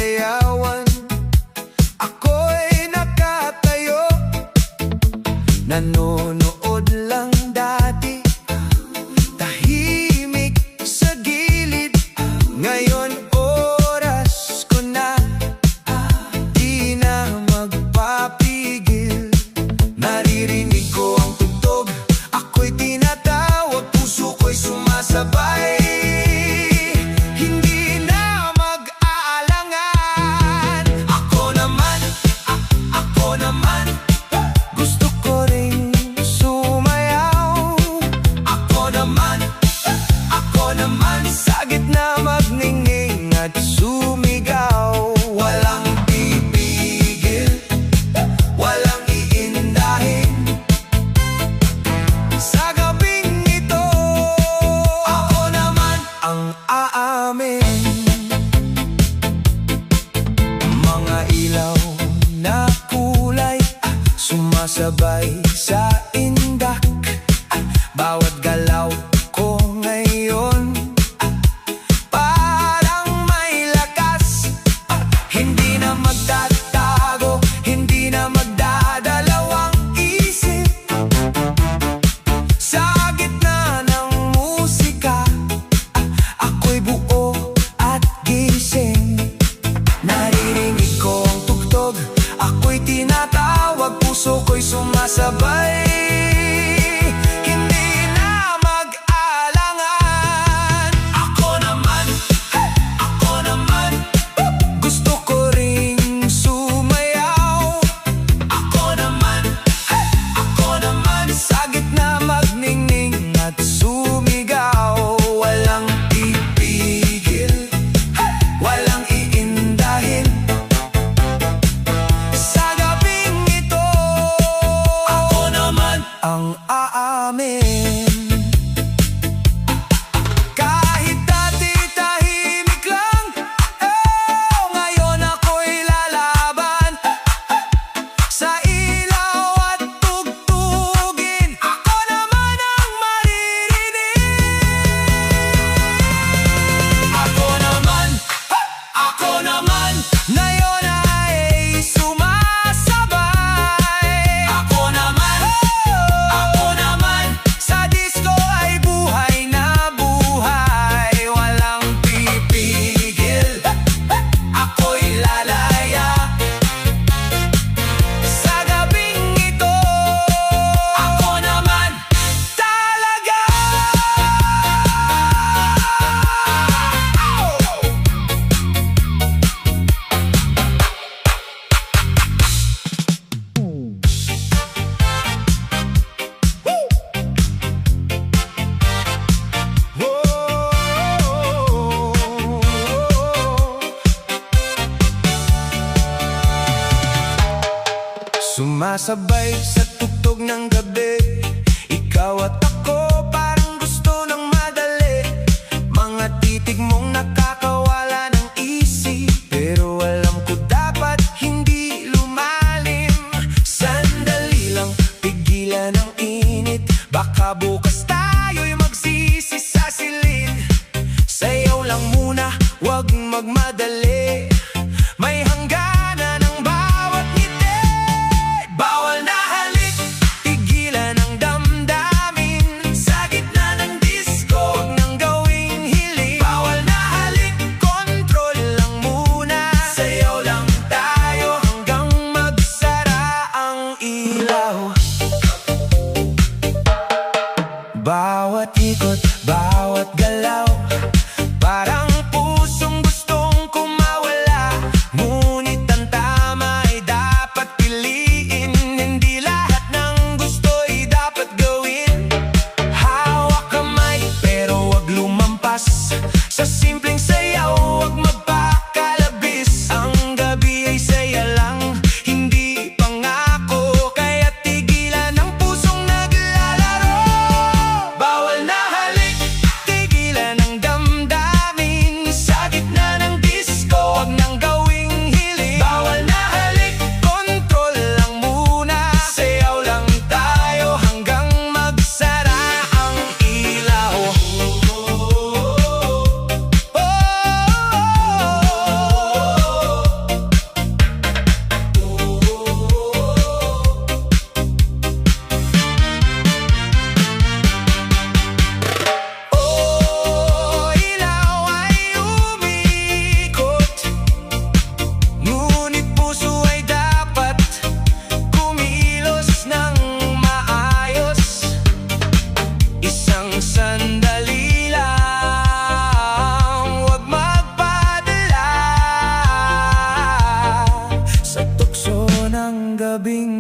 sayawan. Ako'y nakatayo, nanonood lang dati, tahimik sa gilid. Ngayon oras ko na, di na magpapigil. Naririnig ko ang tugtog, ako'y tinatawag, puso ko'y sumasabay. Hindi na mag-aalangan. Ako naman, gusto ko ring sumayaw. Ako naman, sa gitna magningning at sumigaw. Walang pipigil, walang iindahin. Sa gabing ito, ako naman ang aamin. Mga ilaw na kulay, sumasabay sa indak. Bawat galaw ko ngayon, parang may lakas. Hindi na magtatago, hindi na magdadalawang isip. Sa gitna ng musika, ako'y buo at gising. Naririnig ko ang tugtog, ako'y tinatawag, puso ko'y sumasabay. Hindi na mag-aalangan. Ako naman, gusto ko ring sumayaw. Ako naman, sa gitna magningning at sumigaw. Walang pipigil, walang iindahin. Sa gabing ito, ako naman ang aamin. Kahit dati tahimik lang, ngayon ako'y lalaban. Sa ilaw at tugtugin, ako naman ang maririnig. Ako naman, ngayon ay sumasabay. Ako naman, sa disco ay buhay na buhay. Walang pipigil, ako'y lalaya. Sa gabing ito, ako naman talaga. Sumasabay sa tugtog ng gabi, ikaw at ako parang gusto ng madali. Mga titig mong nakakawala ng isip, pero alam ko dapat hindi lumalim. Sandali lang, pigilan ang init, baka bukas tayo'y magsisi sa silid. Sayaw lang muna, wag magmadali, may hangganan ng bawat ngiti. Bawal na halik, tigilan ang damdamin.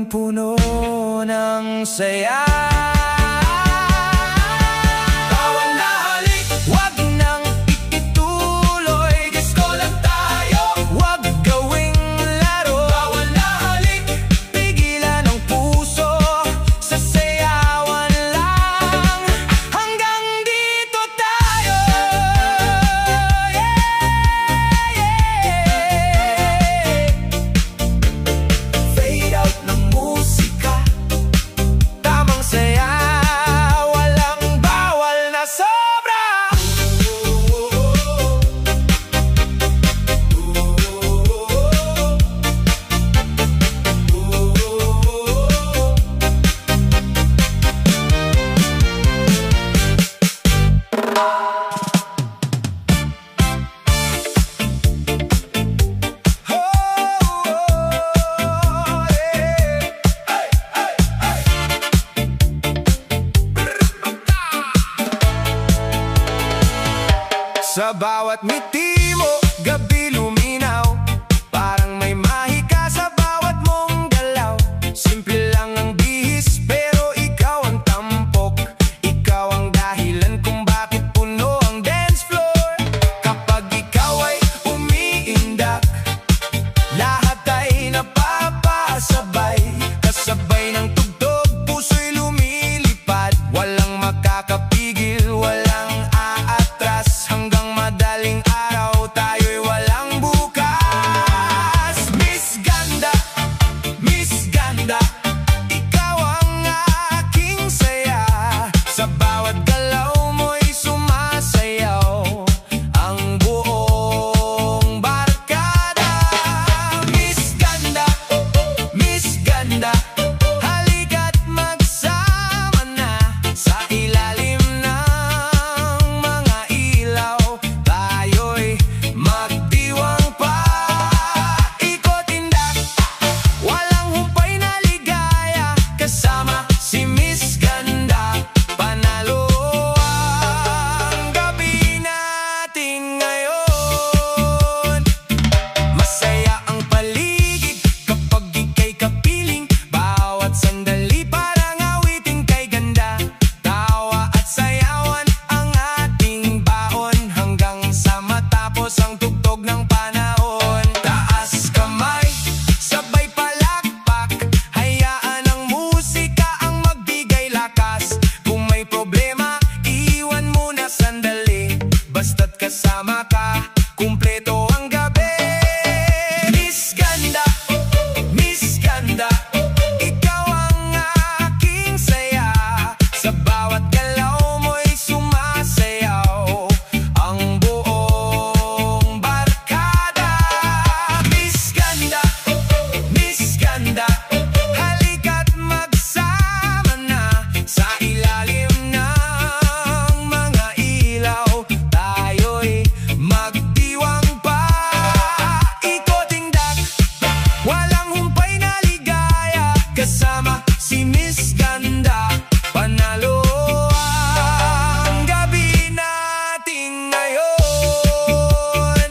puno ng saya. Bawal na halik, wag nang ituloy. Disco lang tayo, wag gawing laro. Bawal na halik, pigilan ang puso. Sasayawan lang, hanggang dito tayo. Fade out ng musika, tamang saya, walang bawal na sobra. Sa bawat ngiti mo, gabi luminaw. Parang may mahika sa bawat mong galaw. Simple lang ang bihis, pero ikaw ang tampok. Ikaw ang dahilan kung bakit puno ang dance floor. Kapag ikaw ay umiindak, lahat ay napapasabay. Kasabay ng tugtog, puso'y lumilipad. Walang makakapigil, walang aatras. Hanggang madaling araw, tayo'y walang bukas. Miss Ganda, Miss Ganda, ikaw ang aking saya. Sa bawat galaw mo'y sumasayaw ang buong barkada. Miss Ganda, Miss Ganda, halika't magsama na sa ilalim ng mga ilaw. Tayo'y magdiwang pa, ikot-indak, walang humpay na ligaya. Kasama si Miss Ganda, panalo ang gabi natin ngayon. Masaya ang paligid kapag ika'y kapiling. Bawat sandali parang awitin kay ganda. Tawa at sayawan ang ating baon, hanggang sa matapos ang tugtog ng panahon. Taas kamay, sabay palakpak, hayaan ang musika ang magbigay lakas. Kung may problema, iwan muna sandali. Basta't kasama ka, kumpleto ang gabi. Miss Ganda, Miss Ganda, ikaw ang aking saya. Sa bawat galaw mo'y sumasayaw ang buong barkada. Miss Ganda, Miss Ganda, halika't magsama na sa ilalim ng mga ilaw. Tayo'y magdiwang pa, ikot-indak, walang humpay na ligaya. Kasama si Miss Ganda, panalo ang gabi natin ngayon.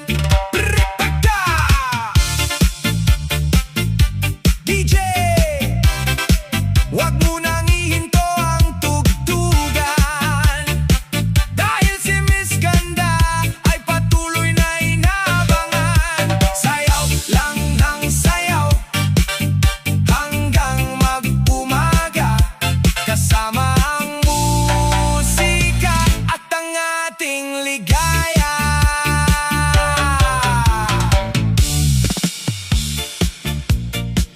Pripagda! DJ, wag mo nang ihinto ang tugtugan, dahil si Miss Ganda ay patuloy na inabangan. Sayaw lang ng sayaw hanggang mag-umaga, kasama ang musika at ang ating ligaya.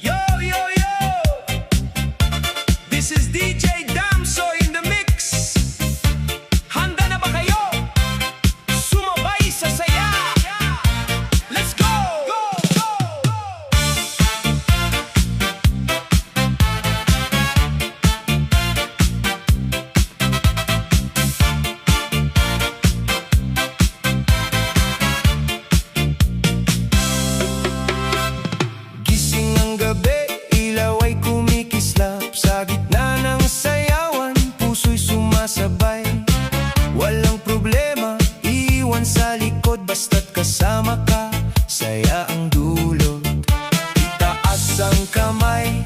Yo, yo, yo! This is DJ Damso in the mix. Handa na ba kayo? Sumabay sa saya. Let's go! Go, go, go! Gising ang gabi, ilaw ay kumikislap. Sa gitna ng sayawan, puso'y sumasabay. Walang problema, iwan sa likod. Basta't kasama ka, saya ang dulot. Itaas ang kamay,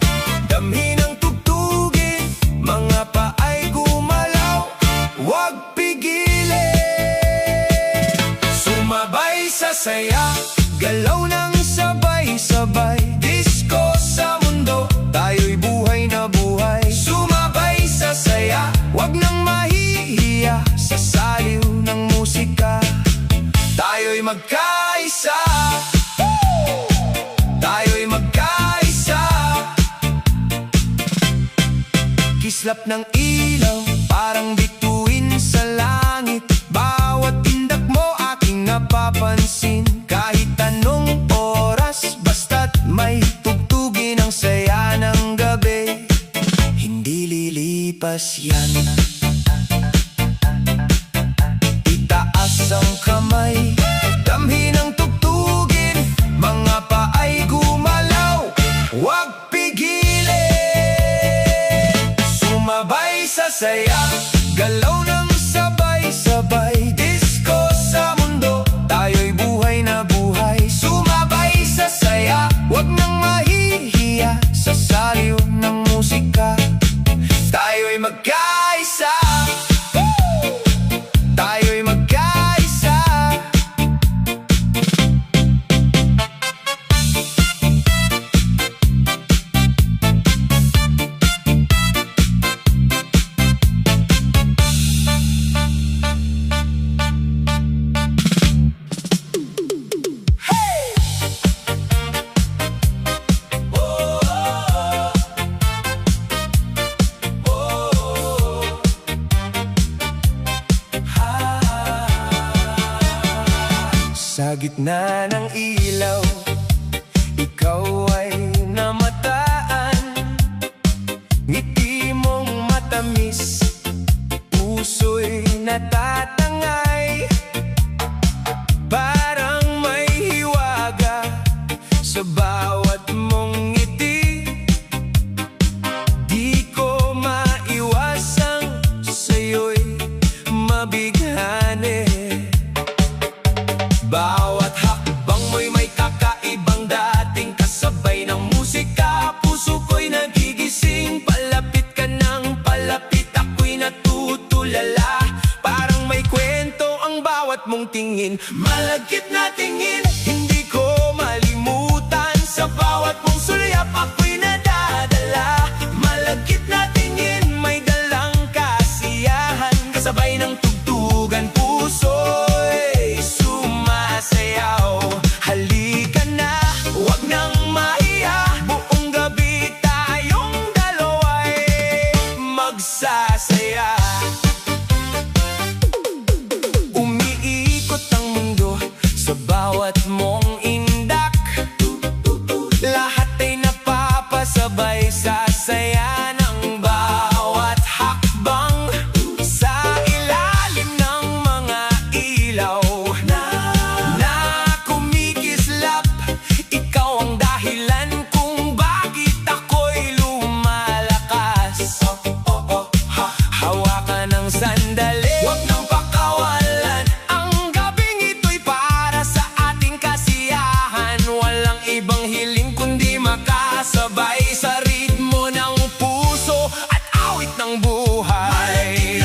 damhin ang tugtugin, mga paay gumalaw, huwag pigilin. Sumabay sa saya, galaw ng sabay-sabay, disco sa mundo, tayo'y buhay na buhay. Sumabay sa saya, huwag nang mahihiya, sa saliw ng musika, tayo'y magkaisa. Tayo'y magkaisa. Kislap ng ilaw, parang bituin sa langit, bawat tindak mo aking napapansin. Kahit anong oras, basta't may tugtugin ang saya ng gabi, hindi lilipas yan. Itaas ang kamay, damhin ang tugtugin, mga paay gumalaw, huwag pigilin. Sumabay sa saya, galaw ng sabay-sabay, disco sa mundo, tayo'y buhay na buhay. Sumabay sa saya, huwag nang mahihiya, sa saliw ng musika, tayo'y magkaisa. Tayo'y magkaisa. Sa gitna ng ilaw, ikaw ay namataan, ngiti mong matamis, puso'y natatangay, parang may hiwaga sa bawat mong ngiti. Di ko maiwasang sa'yo'y mabighani. Bawat hakbang mo'y may kakaibang dating, kasabay ng musika, puso ko'y nagigising. Palapit ka ng palapit, ako'y natutulala, parang may kwento ang bawat mong tingin. Malagkit na tingin, hindi ko malimutan, sa bawat mong sulyap ako'y nadadala. Malagkit na tingin, may dalang kasiyahan, kasabay ng tugtugan, puso'y sumasayaw. Halika na, huwag nang mahiya, buong gabi tayong dalawa'y magsasaya. Umiikot ang mundo sa bawat mong indak, lahat ay napapasabay sa saya ng bawat hakbang. Sa ilalim ng mga ilaw na kumikislap, ikaw ang dahilan kung bakit ako'y lumalakas. Hawakan ng sandali, huwag nang pakawalan, ang gabing ito'y para sa ating kasiyahan. Walang ibang hiling kundi makasabay sa ritmo ng puso at awit ng buhay.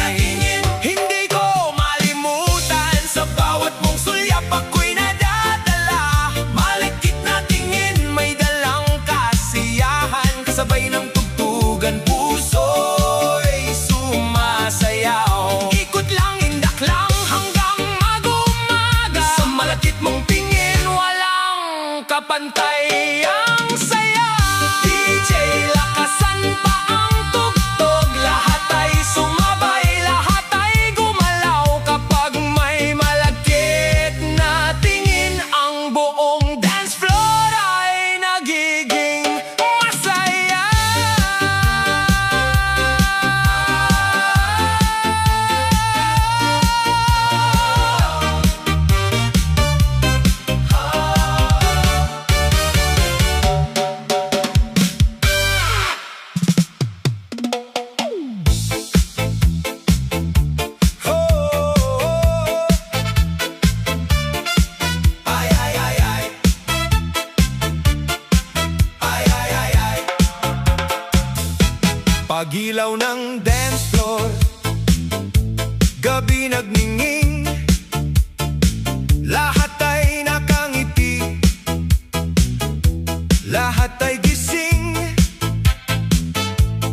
Hindi ko malimutan, sa bawat mong sulyap ako'y nadadala. Malagkit na tingin, may dalang kasiyahan, kasabay ng tugtugan, puso'y sumasayaw. Ikot lang, indak lang hanggang mag-umaga, sa malagkit mong tingin, walang kapantay ang saya. DJ, lakasan pa ang tugtog, lahat ay sumabay, lahat ay gumalaw, kapag may malagkit na tingin, ang buong dance floor ay nagiging masaya. Pag-ilaw ng dance floor, gabi nagningning, lahat ay nakangiti, lahat ay gising,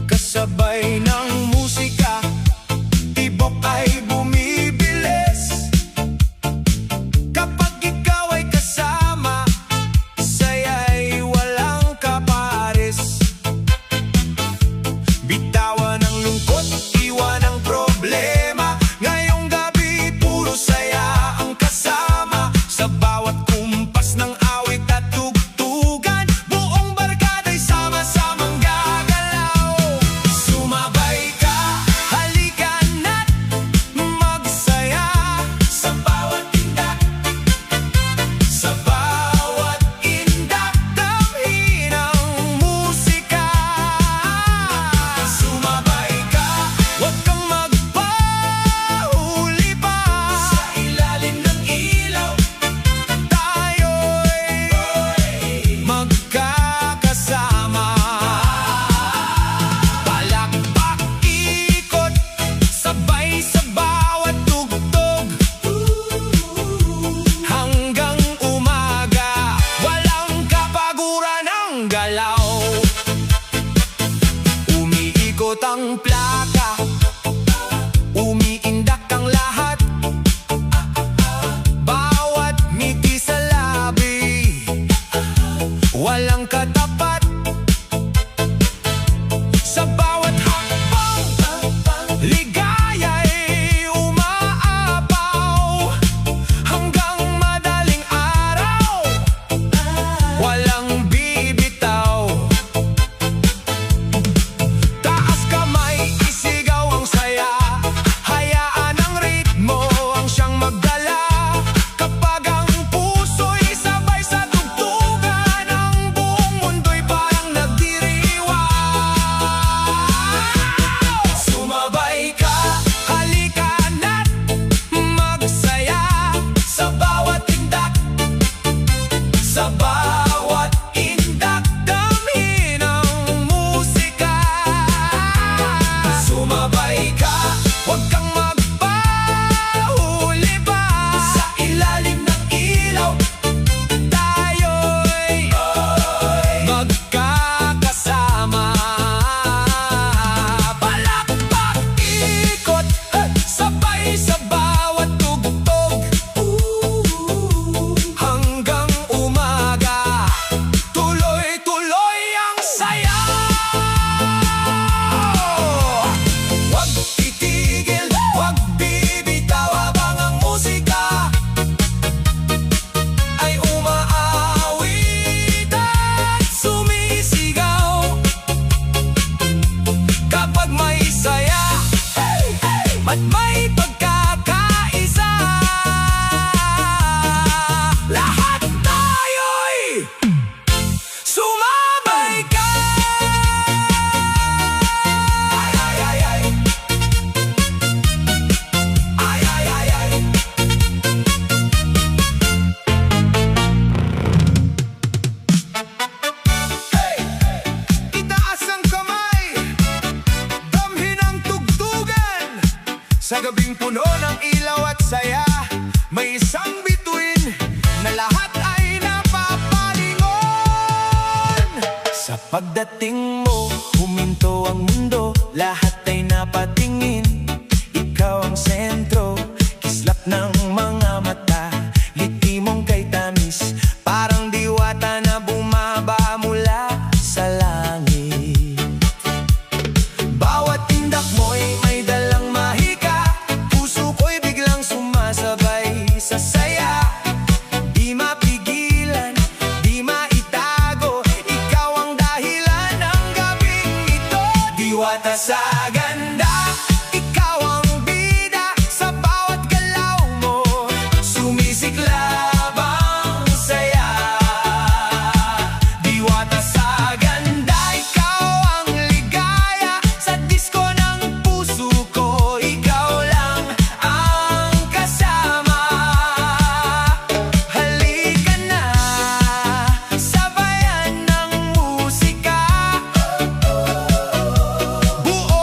kasabay ng musika, tibok ay bumibilis. Kapag ikaw ay kasama, saya'y walang kapares. Bitawan ang lungkot, iwan ang problema, ngayong gabi puro saya ang kasama. Sa bawat kumpas ng awit at tugtugan, buong barkada'y sama-samang gagalaw. Sumabay ka, halika na't magsaya, sa bawat tindak, sa bawat indak, damhin ang musika. Sumabay ka, huwag kang magpahuli pa, sa ilalim ng ilaw, tayo'y magkakasama. Palakpak, ikot, sabay sa bawat tugtog, hanggang umaga, walang kapaguran ng galaw. Umiikot ang plaka, umiindak ang lahat, bawat ngiti sa labi, walang katapat. Sa bawat hakbang, ligaya'y umaapaw, hanggang madaling araw, walang bibitaw. Taas kamay, isigaw ang saya, hayaan ang ritmo ang siyang magdala. Kapag ang puso'y sabay sa tugtugan, ang buong mundo'y parang nagdiriwang. Sumabay ka, halika na't magsaya, sa bawat tindak, sa bawat indak, damhin ang musika. Sumabay ka, huwag kang magpahuli pa, sa ilalim ng ilaw, tayo'y magkakasama. Palakpak, ikot, sabay sa bawat tugtog, hanggang umaga, tuloy-tuloy ang saya. Huwag titigil, huwag bibitaw, habang ang musika ay umaawit at sumisigaw. Kapag may saya at may pagkakaisa, lahat tayo'y sumabay ka. Ay, ay, ay, ay. Ay, ay, ay, ay. Hey! Itaas ang kamay, damhin ang tugtugan. Sa gabing puno ng ilaw at saya, may isang bituin na lahat ay napapalingon. Sa pagdating mo, huminto ang mundo, lahat ay napatingin. Ikaw ang sentro, kislap ng mga mata, ngiti mong kay tamis, parang diwata na bumaba mula sa langit. Bawat tindak mo'y may dalang mahika, puso ko'y biglang sumasabay sa saya. Di mapigilan, di maitago, ikaw ang dahilan ng gabing ito. Diwata sa ganda, ikaw ang bida, sa bawat galaw mo, sumisiklab ang saya. Diwata sa ganda, ikaw ang ligaya, sa disko ng puso ko, ikaw lang ang kasama. Halika na, sabayan ng musika, buong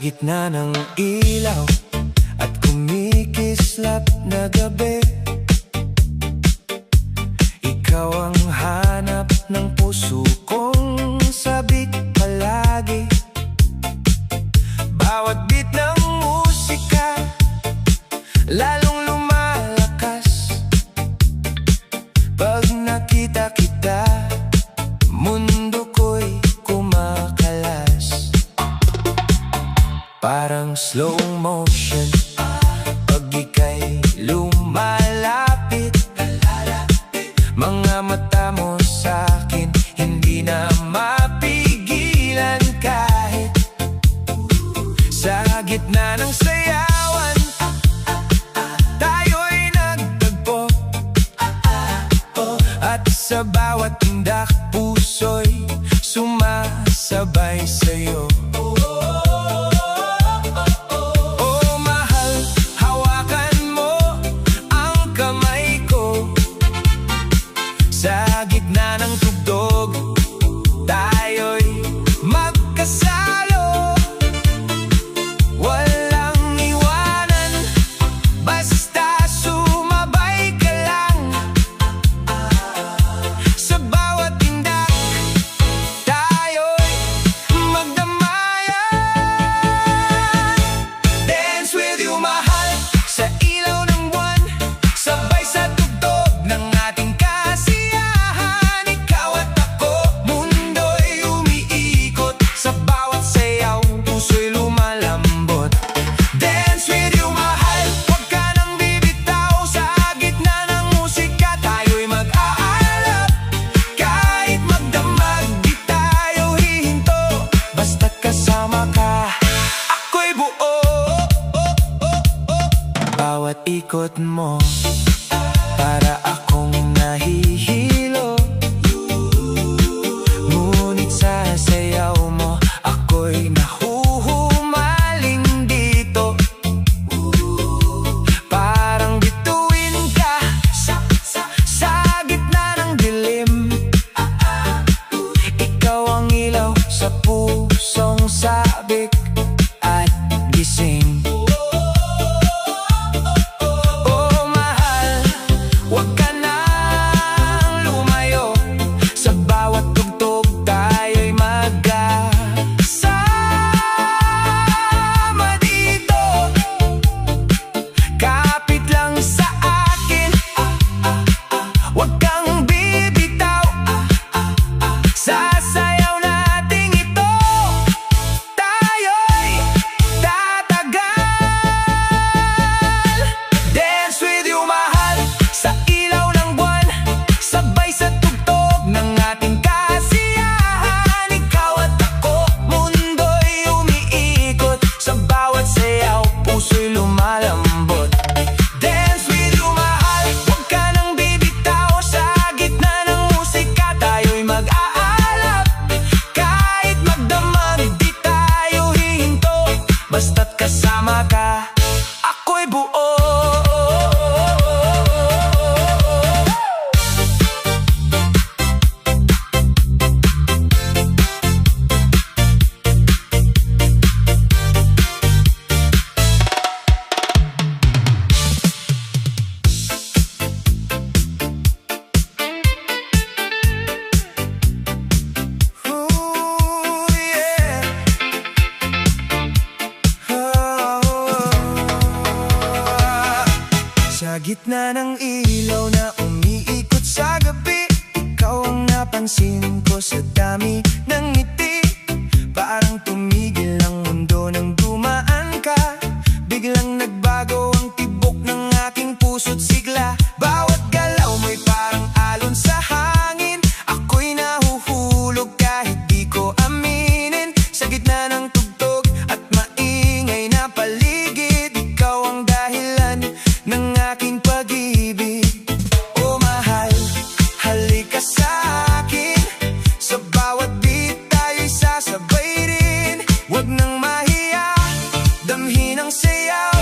gitna ng ilaw at kumikislap na gabi, ikaw ang hanap ng puso kong sabik palagi. Bawat beat ng musika lalong lumalakas pag nakita kita, mundo ko'y kumakalas. Parang slow motion pag ika'y lumalapit, mga mata mo sa'kin hindi na mapigilan. Kahit sa gitna ng sayawan tayo'y nagtagpo, at sa bawat tindak puso'y sumasabay sa'yo. Oh mahal, hawakan mo ang kamay ko. Sa gitna ng tugtog tayo'y magkasalo, walang iwanan, basta sumabay ka lang. Sa bawat tindak tayo'y magdamayan. Dance with you, mahal, sa ilaw ng buwan, sabay sa tugtog ng ating kasiyahan. Ikaw at ako, mundo'y umiikot, sa bawat sayaw puso'y lumalambot. Dance with you, mahal, huwag ka nang bibitaw. Sa gitna ng musika tayo'y mag-aalap. Kahit magdamag di tayo hihinto, basta't kasama ka ako'y buo. Bawat ikot mo para akong nahihilo, ngunit sa sayaw mo ako'y nahuhumaling dito. Parang bituin ka sa gitna ng dilim, ikaw ang ilaw sa pusong sabik at gising. Oh mahal, huwag ka nang lumayo, sa bawat tugtog tayo'y magkasama dito. Kapit lang sa akin, huwag kang bibitaw, sa sayaw nating ito tayo'y tatagal. Dance with you, mahal, sa ilaw ng buwan, sabay sa tugtog ng ating kasiyahan. Ikaw at ako, mundo'y umiikot, sa bawat sayaw puso'y lumalambot. Dance with you, mahal, huwag ka nang bibitaw. Sa gitna ng musika tayo'y mag-aalap. Kahit magdamag di tayo hihinto, basta't kasama ka ako'y buo. Ooh, yeah. Sa gitna ng ilaw na umiikot sa gabi, ikaw ang napansin ko sa dami ng ngiti. Parang tumigil ang mundo nang dumaan ka, biglang nagbago ang tibok ng aking puso't sigla. Bawat galaw mo'y parang alon sa hangin, ako'y nahuhulog kahit di ko aminin. Sa gitna ng tugtog at maingay na paligid, ikaw ang dahilan ng aking pag-ibig. Oh mahal, halika sa akin, sa bawat beat tayo'y sasabay rin. Huwag nang mahiya, damhin ang sayaw,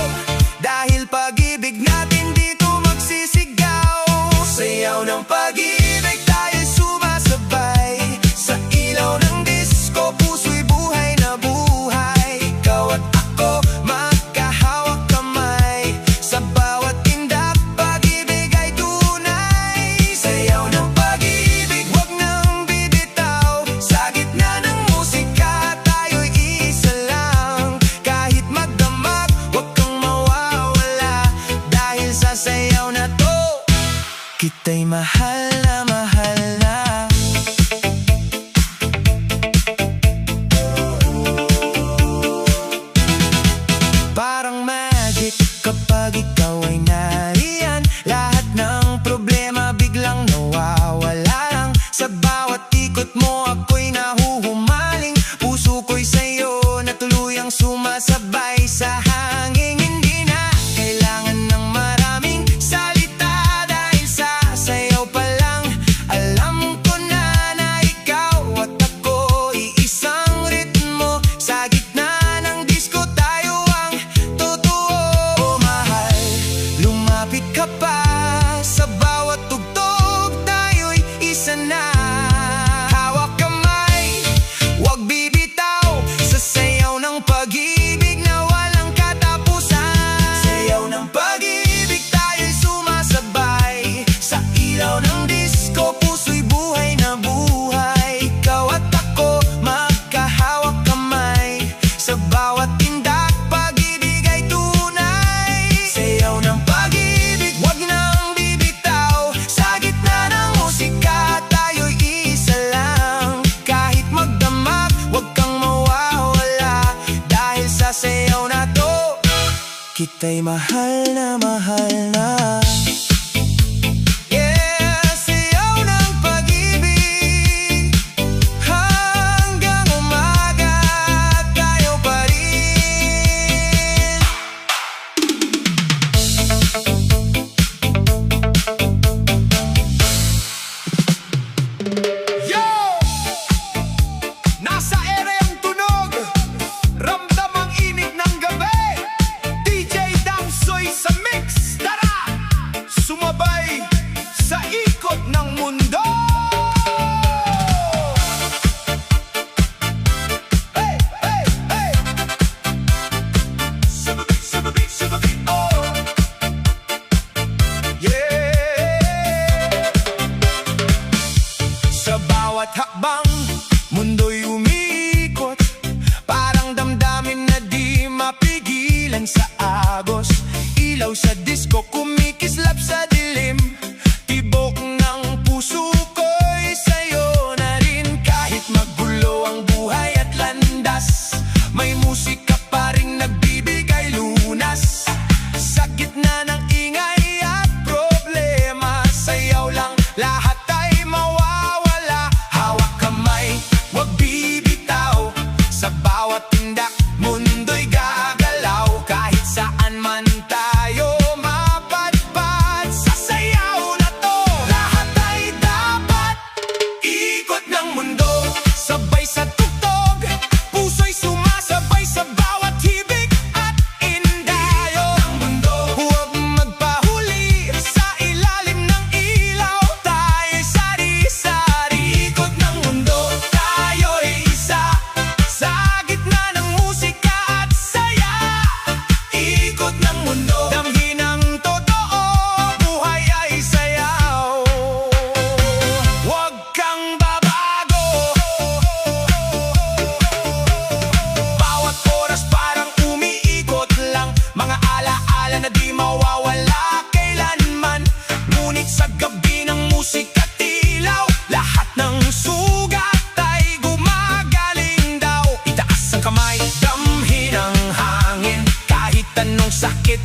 Kita'y mahal na mahal na. Parang magic kapag ikaw ay nariyan, lahat ng problema biglang nawawala lang. Sa bawat ikot mo ako'y nahuhumaling, puso ko'y sa'yo na tuluyang sumasabay sa hangin. Hindi na kailangan ng maraming salita, dahil sa sayaw pa lang alam ko na na ikaw at ako iisang ritmo. Sa gitna ng disco tayo ang totoo. Oh mahal, lumapit ka pa, sa bawat tugtog tayo'y isa na. Hawak kamay, wag bibitaw, sa sayaw ng pag-ibig na walang katapusan. Sayaw ng pag-ibig tayo'y sumasabay, sa ilaw ng disco puso'y buhay na buhay. Ikaw at ako magkahawak kamay, sa bawat tindak pag-ibig ay tunay. Sayaw ng pag-ibig, wag nang bibitaw, sa gitna ng musika tayo'y isa lang. Kahit magdamag, wag kang mawawala, dahil sa sayaw na to kita'y mahal na mahal na. Yeah, sayaw ng pag-ibig, hanggang umaga tayo pa rin. Yo! Nasa ere ang tunog, ramdam ang init ng gabi. DJ Damsoy sa mix, tara! Sumabay sa ikot ng mundo. Hey, hey, hey! Sumabi, sumabi, sumabi, oh! Yeah! Sa bawat hakbang, mundo'y umiikot, parang damdamin na di mapigilan sa agos. Ilaw sa disco, kumikislap sa dilim, tibok ng puso ko'y sa'yo na rin. Kahit magulo ang buhay at landas, may musika pa rin nagbibigay lunas. Sa gitna ng ingay at problema, sayaw lang, lahat ay mawawala. Hawak kamay, wag bibitaw, sa bawat tindak mundo'y gagalaw. Kahit saan man tayo mapadpad, sa sayaw na to lahat ay dapat. Ikot ng mundo, sabay sa tugtog, puso'y sumasabay sa bawat hibig at indayo ng mundo. Huwag magpahuli, sa ilalim ng ilaw tayo'y sari-sari. Ikot ng mundo, tayo'y isa, sa gitna ng musika at saya. Ikot ng mundo, damhin ang totoo, buhay ay sayaw. Huwag kang babago, bawat oras parang umiikot lang, mga alaala na di mawawala kailanman. Ngunit sa gabi ng musika tilaw, lahat ng sugat ay gumagaling daw. Itaas ang kamay, damhin ang hangin, kahit anong sakit